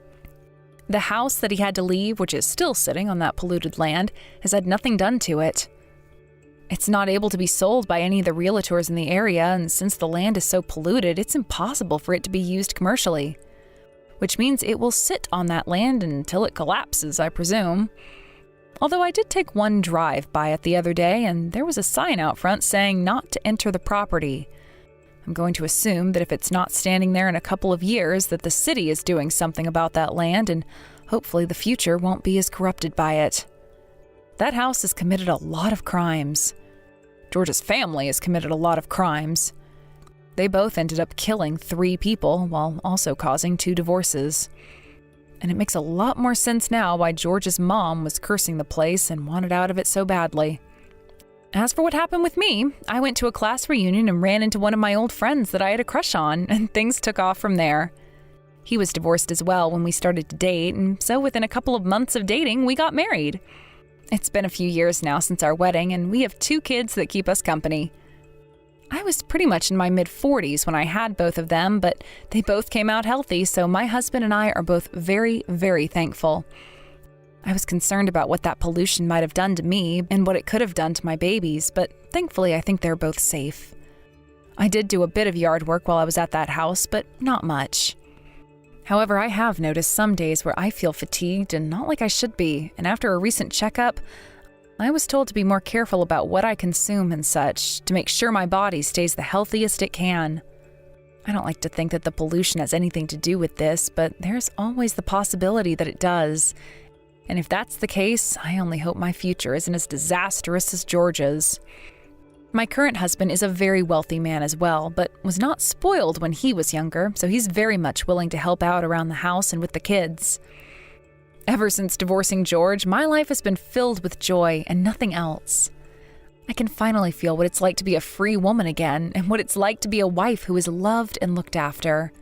The house that he had to leave, which is still sitting on that polluted land, has had nothing done to it. It's not able to be sold by any of the realtors in the area, and since the land is so polluted, it's impossible for it to be used commercially. Which means it will sit on that land until it collapses, I presume. Although I did take one drive by it the other day, and there was a sign out front saying not to enter the property. I'm going to assume that if it's not standing there in a couple of years, that the city is doing something about that land, and hopefully the future won't be as corrupted by it. That house has committed a lot of crimes. George's family has committed a lot of crimes. They both ended up killing 3 people while also causing 2 divorces. And it makes a lot more sense now why George's mom was cursing the place and wanted out of it so badly. As for what happened with me, I went to a class reunion and ran into one of my old friends that I had a crush on, and things took off from there. He was divorced as well when we started to date, and so within a couple of months of dating, we got married. It's been a few years now since our wedding, and we have 2 kids that keep us company. I was pretty much in my mid-40s when I had both of them, but they both came out healthy, so my husband and I are both very, very thankful. I was concerned about what that pollution might have done to me and what it could have done to my babies, but thankfully I think they're both safe. I did do a bit of yard work while I was at that house, but not much. However, I have noticed some days where I feel fatigued and not like I should be, and after a recent checkup, I was told to be more careful about what I consume and such, to make sure my body stays the healthiest it can. I don't like to think that the pollution has anything to do with this, but there's always the possibility that it does. And if that's the case, I only hope my future isn't as disastrous as George's. My current husband is a very wealthy man as well, but was not spoiled when he was younger, so he's very much willing to help out around the house and with the kids. Ever since divorcing George, my life has been filled with joy and nothing else. I can finally feel what it's like to be a free woman again, and what it's like to be a wife who is loved and looked after.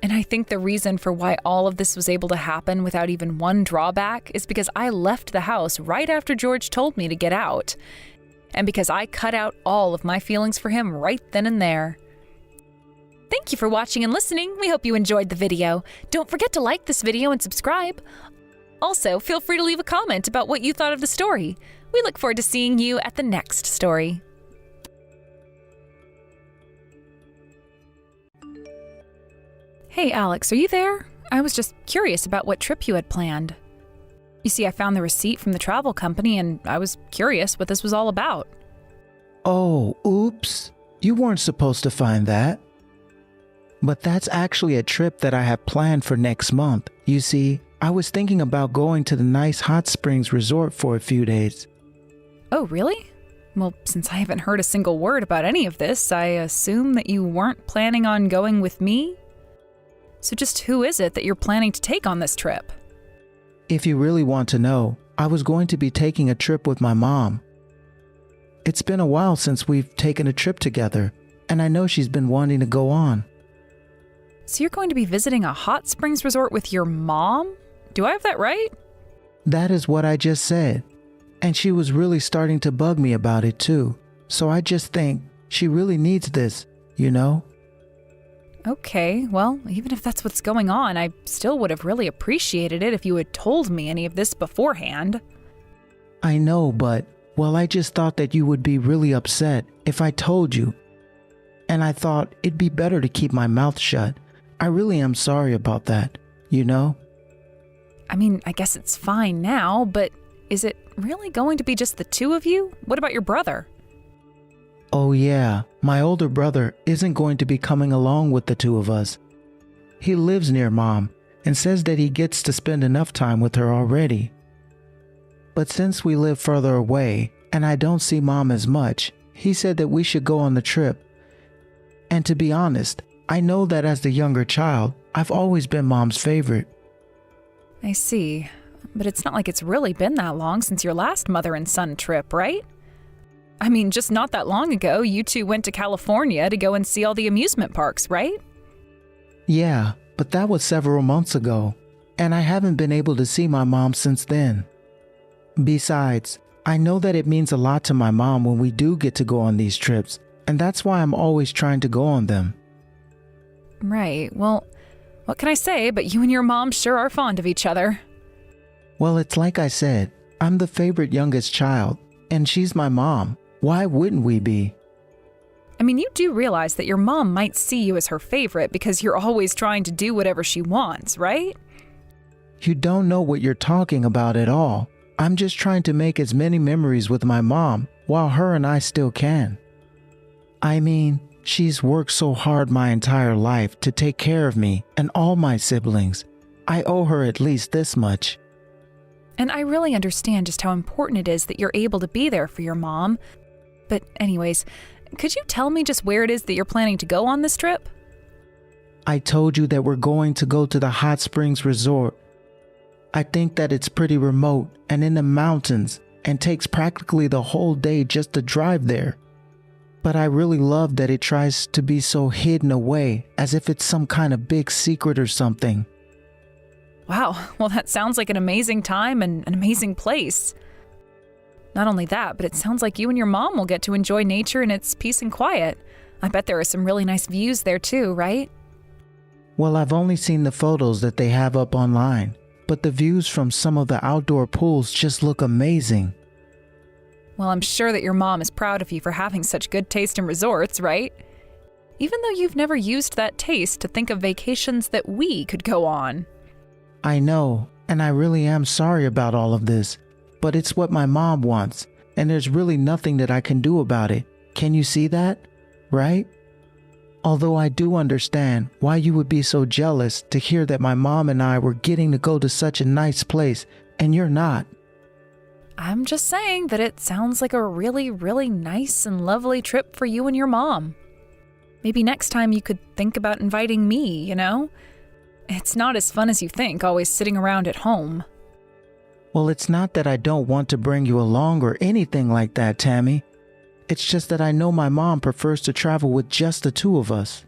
And I think the reason for why all of this was able to happen without even one drawback is because I left the house right after George told me to get out, and because I cut out all of my feelings for him right then and there. Thank you for watching and listening. We hope you enjoyed the video. Don't forget to like this video and subscribe. Also, feel free to leave a comment about what you thought of the story. We look forward to seeing you at the next story. Hey Alex, are you there? I was just curious about what trip you had planned. You see, I found the receipt from the travel company and I was curious what this was all about. Oh, oops. You weren't supposed to find that. But that's actually a trip that I have planned for next month. You see, I was thinking about going to the nice hot springs resort for a few days. Oh, really? Well, since I haven't heard a single word about any of this, I assume that you weren't planning on going with me? So just who is it that you're planning to take on this trip? If you really want to know, I was going to be taking a trip with my mom. It's been a while since we've taken a trip together, and I know she's been wanting to go on. So you're going to be visiting a hot springs resort with your mom? Do I have that right? That is what I just said. And she was really starting to bug me about it too. So I just think she really needs this, you know? Okay, well, even if that's what's going on, I still would have really appreciated it if you had told me any of this beforehand. I know, but, well, I just thought that you would be really upset if I told you. And I thought it'd be better to keep my mouth shut. I really am sorry about that, you know? I mean, I guess it's fine now, but is it really going to be just the two of you? What about your brother? Oh yeah, my older brother isn't going to be coming along with the two of us. He lives near Mom and says that he gets to spend enough time with her already. But since we live further away and I don't see Mom as much, he said that we should go on the trip. And to be honest, I know that as the younger child, I've always been Mom's favorite. I see. But it's not like it's really been that long since your last mother and son trip, right? I mean, just not that long ago, you two went to California to go and see all the amusement parks, right? Yeah, but that was several months ago, and I haven't been able to see my mom since then. Besides, I know that it means a lot to my mom when we do get to go on these trips, and that's why I'm always trying to go on them. Right, well, what can I say, but you and your mom sure are fond of each other. Well, it's like I said, I'm the favorite youngest child, and she's my mom. Why wouldn't we be? I mean, you do realize that your mom might see you as her favorite because you're always trying to do whatever she wants, right? You don't know what you're talking about at all. I'm just trying to make as many memories with my mom while her and I still can. I mean, she's worked so hard my entire life to take care of me and all my siblings. I owe her at least this much. And I really understand just how important it is that you're able to be there for your mom. But anyways, could you tell me just where it is that you're planning to go on this trip? I told you that we're going to go to the hot springs resort. I think that it's pretty remote and in the mountains and takes practically the whole day just to drive there. But I really love that it tries to be so hidden away, as if it's some kind of big secret or something. Wow, well that sounds like an amazing time and an amazing place. Not only that, but it sounds like you and your mom will get to enjoy nature in its peace and quiet. I bet there are some really nice views there too, right? Well, I've only seen the photos that they have up online, but the views from some of the outdoor pools just look amazing. Well, I'm sure that your mom is proud of you for having such good taste in resorts, right? Even though you've never used that taste to think of vacations that we could go on. I know, and I really am sorry about all of this, but it's what my mom wants, and there's really nothing that I can do about it. Can you see that? Right? Although I do understand why you would be so jealous to hear that my mom and I were getting to go to such a nice place, and you're not. I'm just saying that it sounds like a really, really nice and lovely trip for you and your mom. Maybe next time you could think about inviting me, you know? It's not as fun as you think, always sitting around at home. Well, it's not that I don't want to bring you along or anything like that, Tammy. It's just that I know my mom prefers to travel with just the two of us.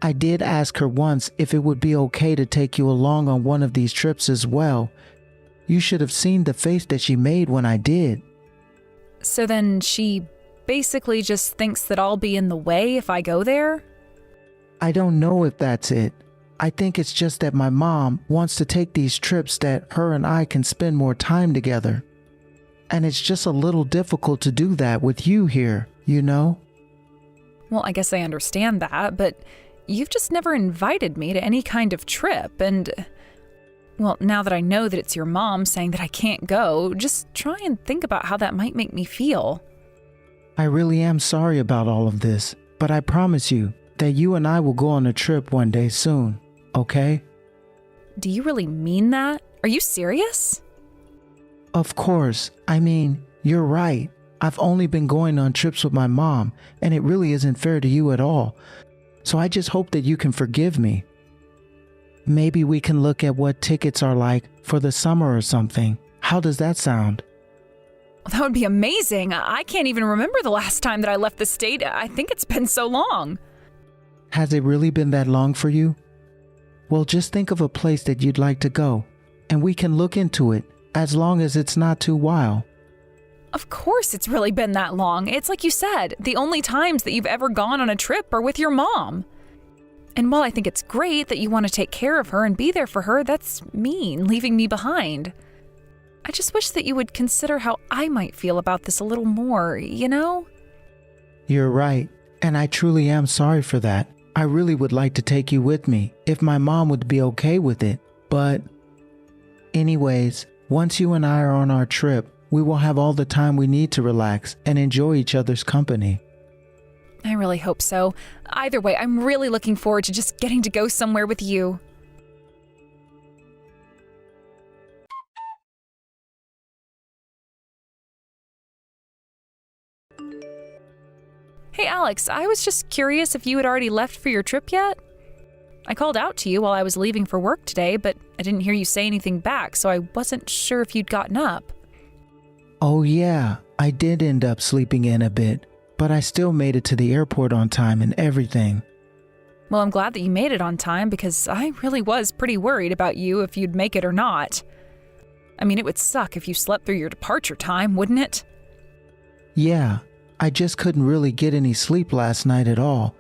I did ask her once if it would be okay to take you along on one of these trips as well. You should have seen the face that she made when I did. So then she basically just thinks that I'll be in the way if I go there? I don't know if that's it. I think it's just that my mom wants to take these trips that her and I can spend more time together. And it's just a little difficult to do that with you here, you know? Well, I guess I understand that, but you've just never invited me to any kind of trip, and... Well, now that I know that it's your mom saying that I can't go, just try and think about how that might make me feel. I really am sorry about all of this, but I promise you that you and I will go on a trip one day soon, okay? Do you really mean that? Are you serious? Of course. I mean, you're right. I've only been going on trips with my mom, and it really isn't fair to you at all. So I just hope that you can forgive me. Maybe we can look at what tickets are like for the summer or something. How does that sound? That would be amazing. I can't even remember the last time that I left the state. I think it's been so long. Has it really been that long for you? Well, just think of a place that you'd like to go, and we can look into it, as long as it's not too wild. Of course it's really been that long. It's like you said, the only times that you've ever gone on a trip are with your mom. And while I think it's great that you want to take care of her and be there for her, that's mean, leaving me behind. I just wish that you would consider how I might feel about this a little more, you know? You're right, and I truly am sorry for that. I really would like to take you with me, if my mom would be okay with it, but... Anyways, once you and I are on our trip, we will have all the time we need to relax and enjoy each other's company. I really hope so. Either way, I'm really looking forward to just getting to go somewhere with you. Hey Alex, I was just curious if you had already left for your trip yet? I called out to you while I was leaving for work today, but I didn't hear you say anything back, so I wasn't sure if you'd gotten up. Oh yeah, I did end up sleeping in a bit, but I still made it to the airport on time and everything. Well, I'm glad that you made it on time because I really was pretty worried about you if you'd make it or not. I mean, it would suck if you slept through your departure time, wouldn't it? Yeah, I just couldn't really get any sleep last night at all.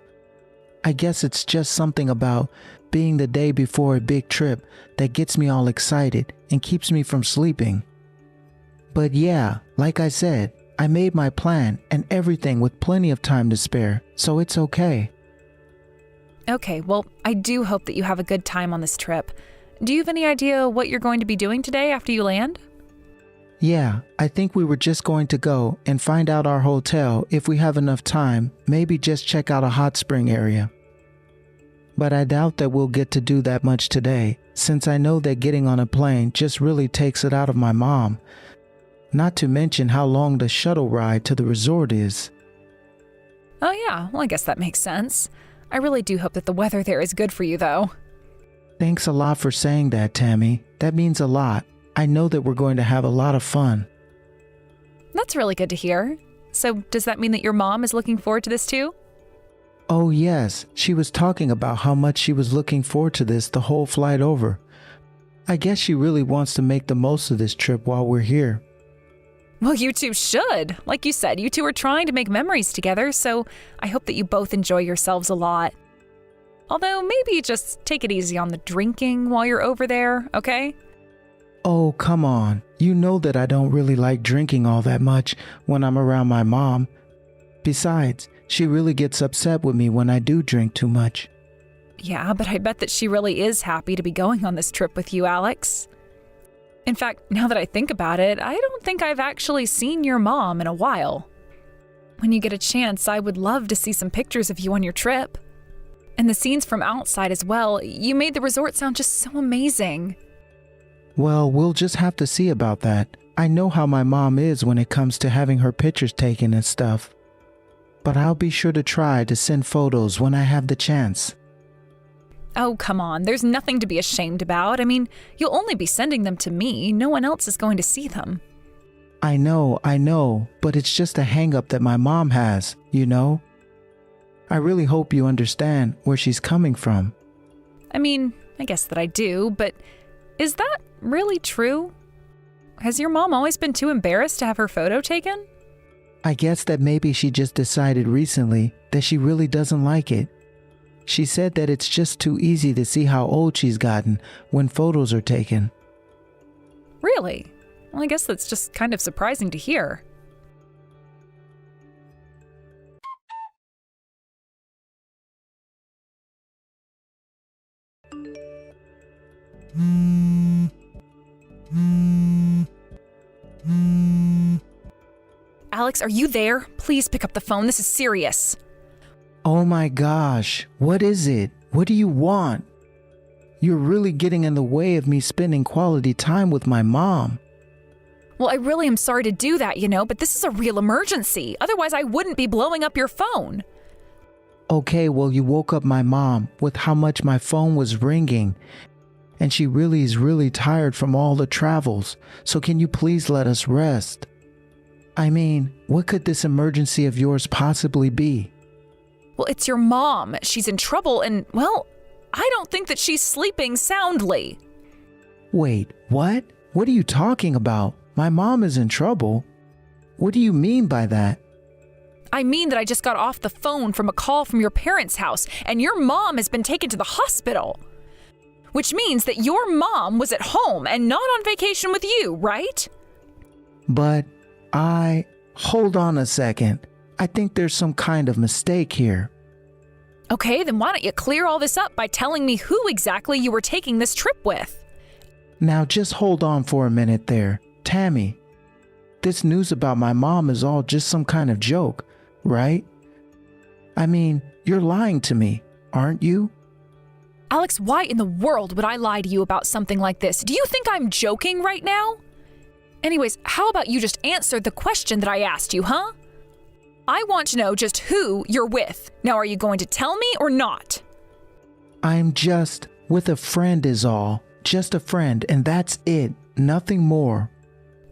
I guess it's just something about being the day before a big trip that gets me all excited and keeps me from sleeping. But yeah, like I said, I made my plan and everything with plenty of time to spare, so it's okay. Okay, well, I do hope that you have a good time on this trip. Do you have any idea what you're going to be doing today after you land? Yeah, I think we were just going to go and find out our hotel if we have enough time, maybe just check out a hot spring area. But I doubt that we'll get to do that much today, since I know that getting on a plane just really takes it out of my mom. Not to mention how long the shuttle ride to the resort is. Oh yeah, well I guess that makes sense. I really do hope that the weather there is good for you though. Thanks a lot for saying that, Tammy. That means a lot. I know that we're going to have a lot of fun. That's really good to hear. So does that mean that your mom is looking forward to this too? Oh yes, she was talking about how much she was looking forward to this the whole flight over. I guess she really wants to make the most of this trip while we're here. Well, you two should. Like you said, you two are trying to make memories together, so I hope that you both enjoy yourselves a lot. Although maybe just take it easy on the drinking while you're over there, okay? Oh, come on. You know that I don't really like drinking all that much when I'm around my mom. Besides, she really gets upset with me when I do drink too much. Yeah, but I bet that she really is happy to be going on this trip with you, Alex. In fact, now that I think about it, I don't think I've actually seen your mom in a while. When you get a chance, I would love to see some pictures of you on your trip. And the scenes from outside as well. You made the resort sound just so amazing. Well, we'll just have to see about that. I know how my mom is when it comes to having her pictures taken and stuff. But I'll be sure to try to send photos when I have the chance. Oh, come on. There's nothing to be ashamed about. I mean, you'll only be sending them to me. No one else is going to see them. I know, but it's just a hang-up that my mom has, you know? I really hope you understand where she's coming from. I mean, I guess that I do, but is that really true? Has your mom always been too embarrassed to have her photo taken? I guess that maybe she just decided recently that she really doesn't like it. She said that it's just too easy to see how old she's gotten when photos are taken. Really? Well, I guess that's just kind of surprising to hear. Alex, are you there? Please pick up the phone. This is serious. Oh my gosh, what is it? What do you want? You're really getting in the way of me spending quality time with my mom. Well, I really am sorry to do that, but this is a real emergency. Otherwise, I wouldn't be blowing up your phone. Okay, well, you woke up my mom with how much my phone was ringing. And she really is really tired from all the travels. So can you please let us rest? I mean, what could this emergency of yours possibly be? Well, it's your mom. She's in trouble and, well, I don't think that she's sleeping soundly. Wait, what? What are you talking about? My mom is in trouble. What do you mean by that? I mean that I just got off the phone from a call from your parents' house, and your mom has been taken to the hospital. Which means that your mom was at home and not on vacation with you, right? But hold on a second. I think there's some kind of mistake here. Okay, then why don't you clear all this up by telling me who exactly you were taking this trip with? Now just hold on for a minute there. Tammy, this news about my mom is all just some kind of joke, right? I mean, you're lying to me, aren't you? Alex, why in the world would I lie to you about something like this? Do you think I'm joking right now? Anyways, how about you just answer the question that I asked you, huh? I want to know just who you're with. Now, are you going to tell me or not? I'm just with a friend is all. Just a friend, and that's it. Nothing more.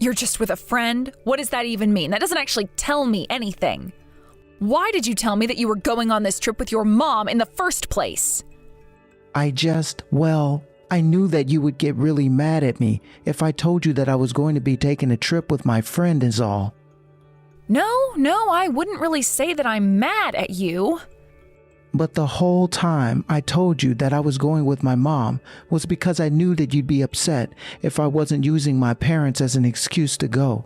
You're just with a friend? What does that even mean? That doesn't actually tell me anything. Why did you tell me that you were going on this trip with your mom in the first place? I knew that you would get really mad at me if I told you that I was going to be taking a trip with my friend is all. No, I wouldn't really say that I'm mad at you. But the whole time I told you that I was going with my mom was because I knew that you'd be upset if I wasn't using my parents as an excuse to go.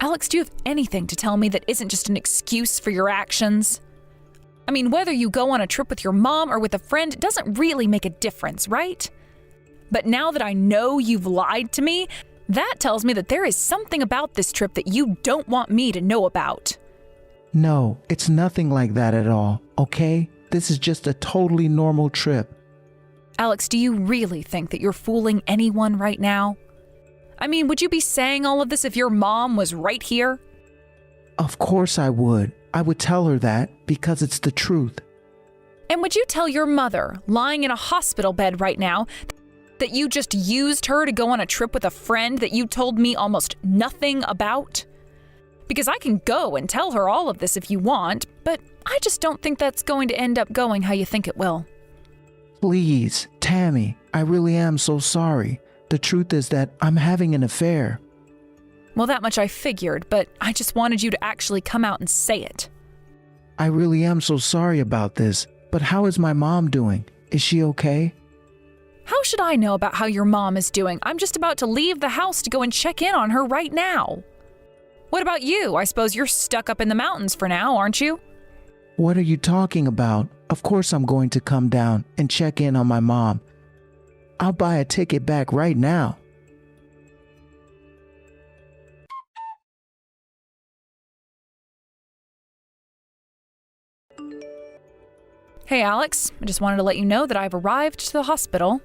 Alex, do you have anything to tell me that isn't just an excuse for your actions? I mean, whether you go on a trip with your mom or with a friend doesn't really make a difference, right? But now that I know you've lied to me, that tells me that there is something about this trip that you don't want me to know about. No, it's nothing like that at all, okay? This is just a totally normal trip. Alex, do you really think that you're fooling anyone right now? I mean, would you be saying all of this if your mom was right here? Of course I would. I would tell her that because it's the truth. And would you tell your mother, lying in a hospital bed right now, that you just used her to go on a trip with a friend that you told me almost nothing about? Because I can go and tell her all of this if you want, but I just don't think that's going to end up going how you think it will. Please, Tammy, I really am so sorry. The truth is that I'm having an affair. Well, that much I figured, but I just wanted you to actually come out and say it. I really am so sorry about this, but how is my mom doing? Is she okay? How should I know about how your mom is doing? I'm just about to leave the house to go and check in on her right now. What about you? I suppose you're stuck up in the mountains for now, aren't you? What are you talking about? Of course I'm going to come down and check in on my mom. I'll buy a ticket back right now. Hey, Alex, I just wanted to let you know that I've arrived to the hospital.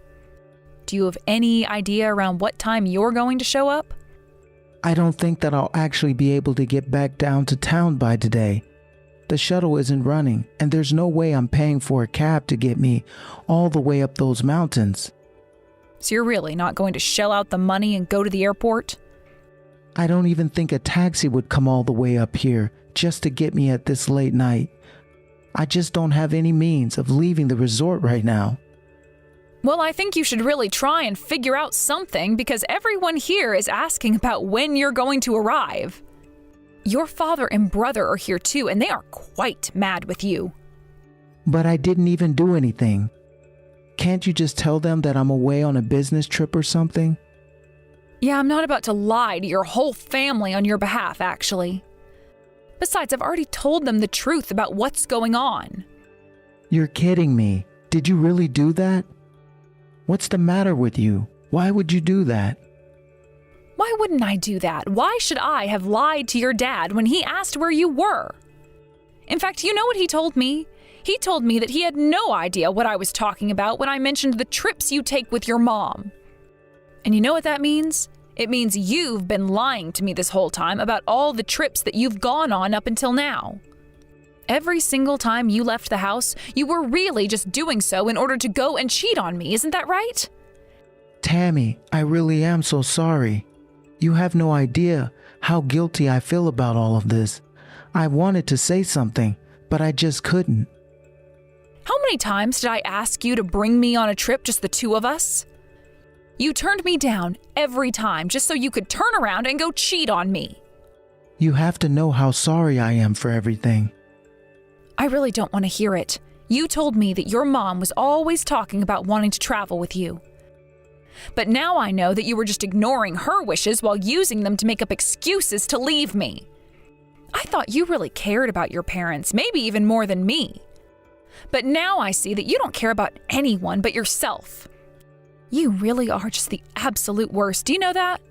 Do you have any idea around what time you're going to show up? I don't think that I'll actually be able to get back down to town by today. The shuttle isn't running, and there's no way I'm paying for a cab to get me all the way up those mountains. So you're really not going to shell out the money and go to the airport? I don't even think a taxi would come all the way up here just to get me at this late night. I just don't have any means of leaving the resort right now. Well, I think you should really try and figure out something because everyone here is asking about when you're going to arrive. Your father and brother are here too, and they are quite mad with you. But I didn't even do anything. Can't you just tell them that I'm away on a business trip or something? Yeah, I'm not about to lie to your whole family on your behalf, actually. Besides, I've already told them the truth about what's going on. You're kidding me. Did you really do that? What's the matter with you? Why would you do that? Why wouldn't I do that? Why should I have lied to your dad when he asked where you were? In fact, you know what he told me? He told me that he had no idea what I was talking about when I mentioned the trips you take with your mom. And you know what that means? It means you've been lying to me this whole time about all the trips that you've gone on up until now. Every single time you left the house, you were really just doing so in order to go and cheat on me, isn't that right? Tammy, I really am so sorry. You have no idea how guilty I feel about all of this. I wanted to say something, but I just couldn't. How many times did I ask you to bring me on a trip, just the two of us? You turned me down every time just so you could turn around and go cheat on me. You have to know how sorry I am for everything. I really don't want to hear it. You told me that your mom was always talking about wanting to travel with you. But now I know that you were just ignoring her wishes while using them to make up excuses to leave me. I thought you really cared about your parents, maybe even more than me. But now I see that you don't care about anyone but yourself. You really are just the absolute worst. Do you know that?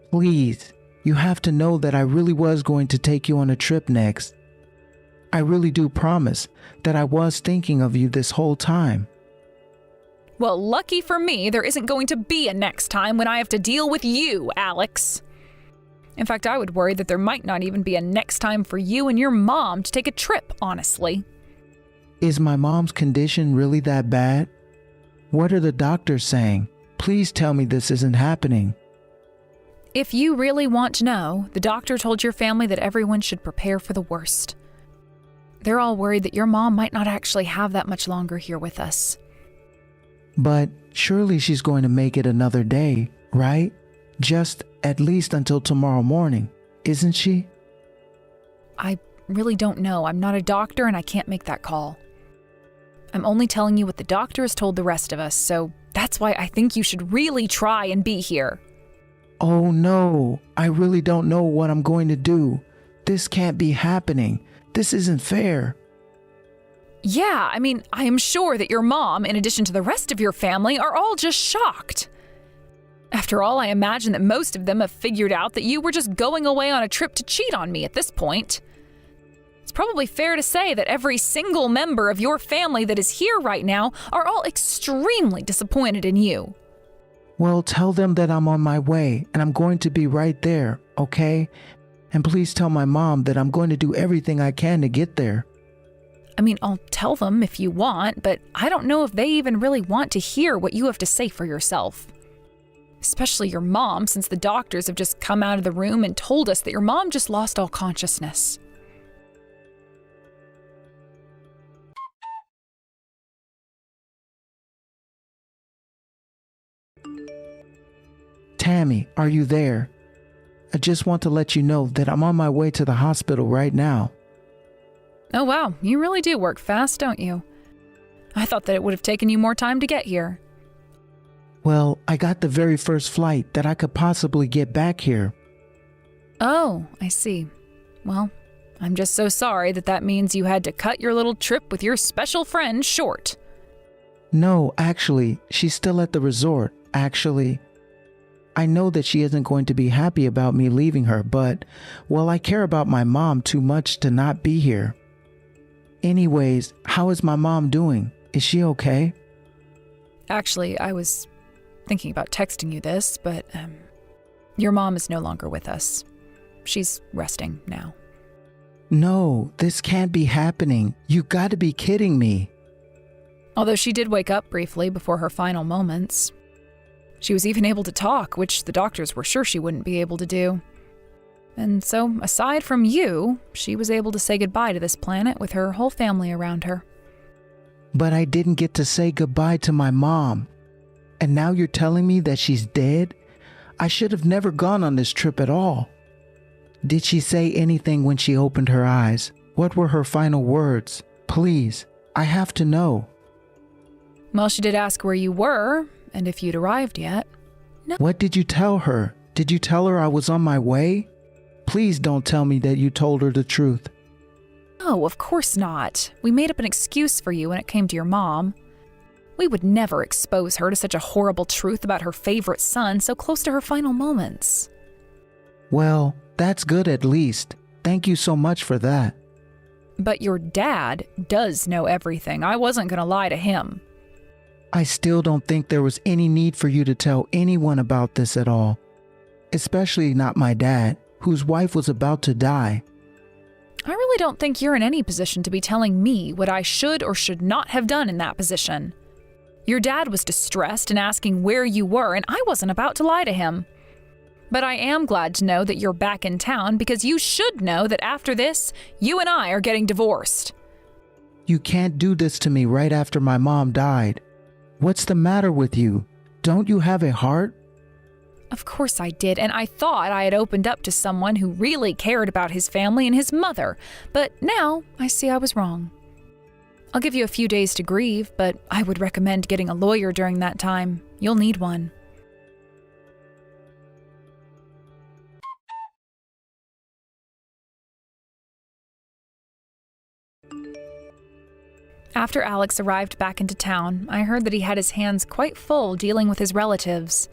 Please, you have to know that I really was going to take you on a trip next. I really do promise that I was thinking of you this whole time. Well, lucky for me, there isn't going to be a next time when I have to deal with you, Alex. In fact, I would worry that there might not even be a next time for you and your mom to take a trip, honestly. Is my mom's condition really that bad? What are the doctors saying? Please tell me this isn't happening. If you really want to know, the doctor told your family that everyone should prepare for the worst. They're all worried that your mom might not actually have that much longer here with us. But surely she's going to make it another day, right? Just at least until tomorrow morning, isn't she? I really don't know. I'm not a doctor and I can't make that call. I'm only telling you what the doctor has told the rest of us, so that's why I think you should really try and be here. Oh no, I really don't know what I'm going to do. This can't be happening. This isn't fair. Yeah, I am sure that your mom, in addition to the rest of your family, are all just shocked. After all, I imagine that most of them have figured out that you were just going away on a trip to cheat on me at this point. It's probably fair to say that every single member of your family that is here right now are all extremely disappointed in you. Well, tell them that I'm on my way and I'm going to be right there, okay? And please tell my mom that I'm going to do everything I can to get there. I'll tell them if you want, but I don't know if they even really want to hear what you have to say for yourself. Especially your mom, since the doctors have just come out of the room and told us that your mom just lost all consciousness. Tammy, are you there? I just want to let you know that I'm on my way to the hospital right now. Oh wow, you really do work fast, don't you? I thought that it would have taken you more time to get here. Well, I got the very first flight that I could possibly get back here. Oh, I see. Well, I'm just so sorry that means you had to cut your little trip with your special friend short. No, actually, she's still at the resort. Actually, I know that she isn't going to be happy about me leaving her, but, well, I care about my mom too much to not be here. Anyways, how is my mom doing? Is she okay? Actually, I was thinking about texting you this, but your mom is no longer with us. She's resting now. No, this can't be happening. You gotta be kidding me. Although she did wake up briefly before her final moments. She was even able to talk, which the doctors were sure she wouldn't be able to do. And so, aside from you, she was able to say goodbye to this planet with her whole family around her. But I didn't get to say goodbye to my mom. And now you're telling me that she's dead? I should have never gone on this trip at all. Did she say anything when she opened her eyes? What were her final words? Please, I have to know. Well, she did ask where you were, and if you'd arrived yet. No. What did you tell her? Did you tell her I was on my way? Please don't tell me that you told her the truth. No, of course not. We made up an excuse for you when it came to your mom. We would never expose her to such a horrible truth about her favorite son so close to her final moments. Well, that's good at least. Thank you so much for that. But your dad does know everything. I wasn't going to lie to him. I still don't think there was any need for you to tell anyone about this at all. especially not my dad, whose wife was about to die. I really don't think you're in any position to be telling me what I should or should not have done in that position. Your dad was distressed and asking where you were, and I wasn't about to lie to him. But I am glad to know that you're back in town because you should know that after this, you and I are getting divorced. You can't do this to me right after my mom died. What's the matter with you? Don't you have a heart? Of course I did, and I thought I had opened up to someone who really cared about his family and his mother, but now I see I was wrong. I'll give you a few days to grieve, but I would recommend getting a lawyer during that time. You'll need one. After Alex arrived back into town, I heard that he had his hands quite full dealing with his relatives.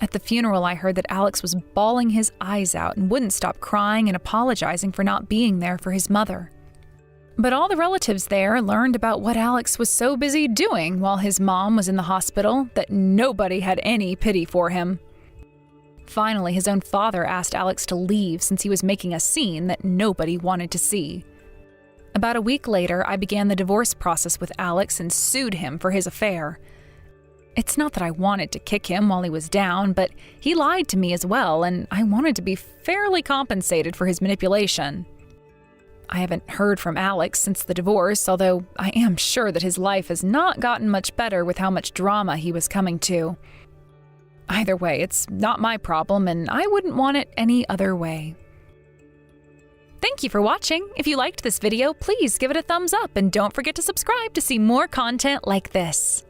At the funeral, I heard that Alex was bawling his eyes out and wouldn't stop crying and apologizing for not being there for his mother. But all the relatives there learned about what Alex was so busy doing while his mom was in the hospital that nobody had any pity for him. Finally, his own father asked Alex to leave since he was making a scene that nobody wanted to see. About a week later, I began the divorce process with Alex and sued him for his affair. It's not that I wanted to kick him while he was down, but he lied to me as well, and I wanted to be fairly compensated for his manipulation. I haven't heard from Alex since the divorce, although I am sure that his life has not gotten much better with how much drama he was coming to. Either way, it's not my problem, and I wouldn't want it any other way. Thank you for watching. If you liked this video, please give it a thumbs up and don't forget to subscribe to see more content like this.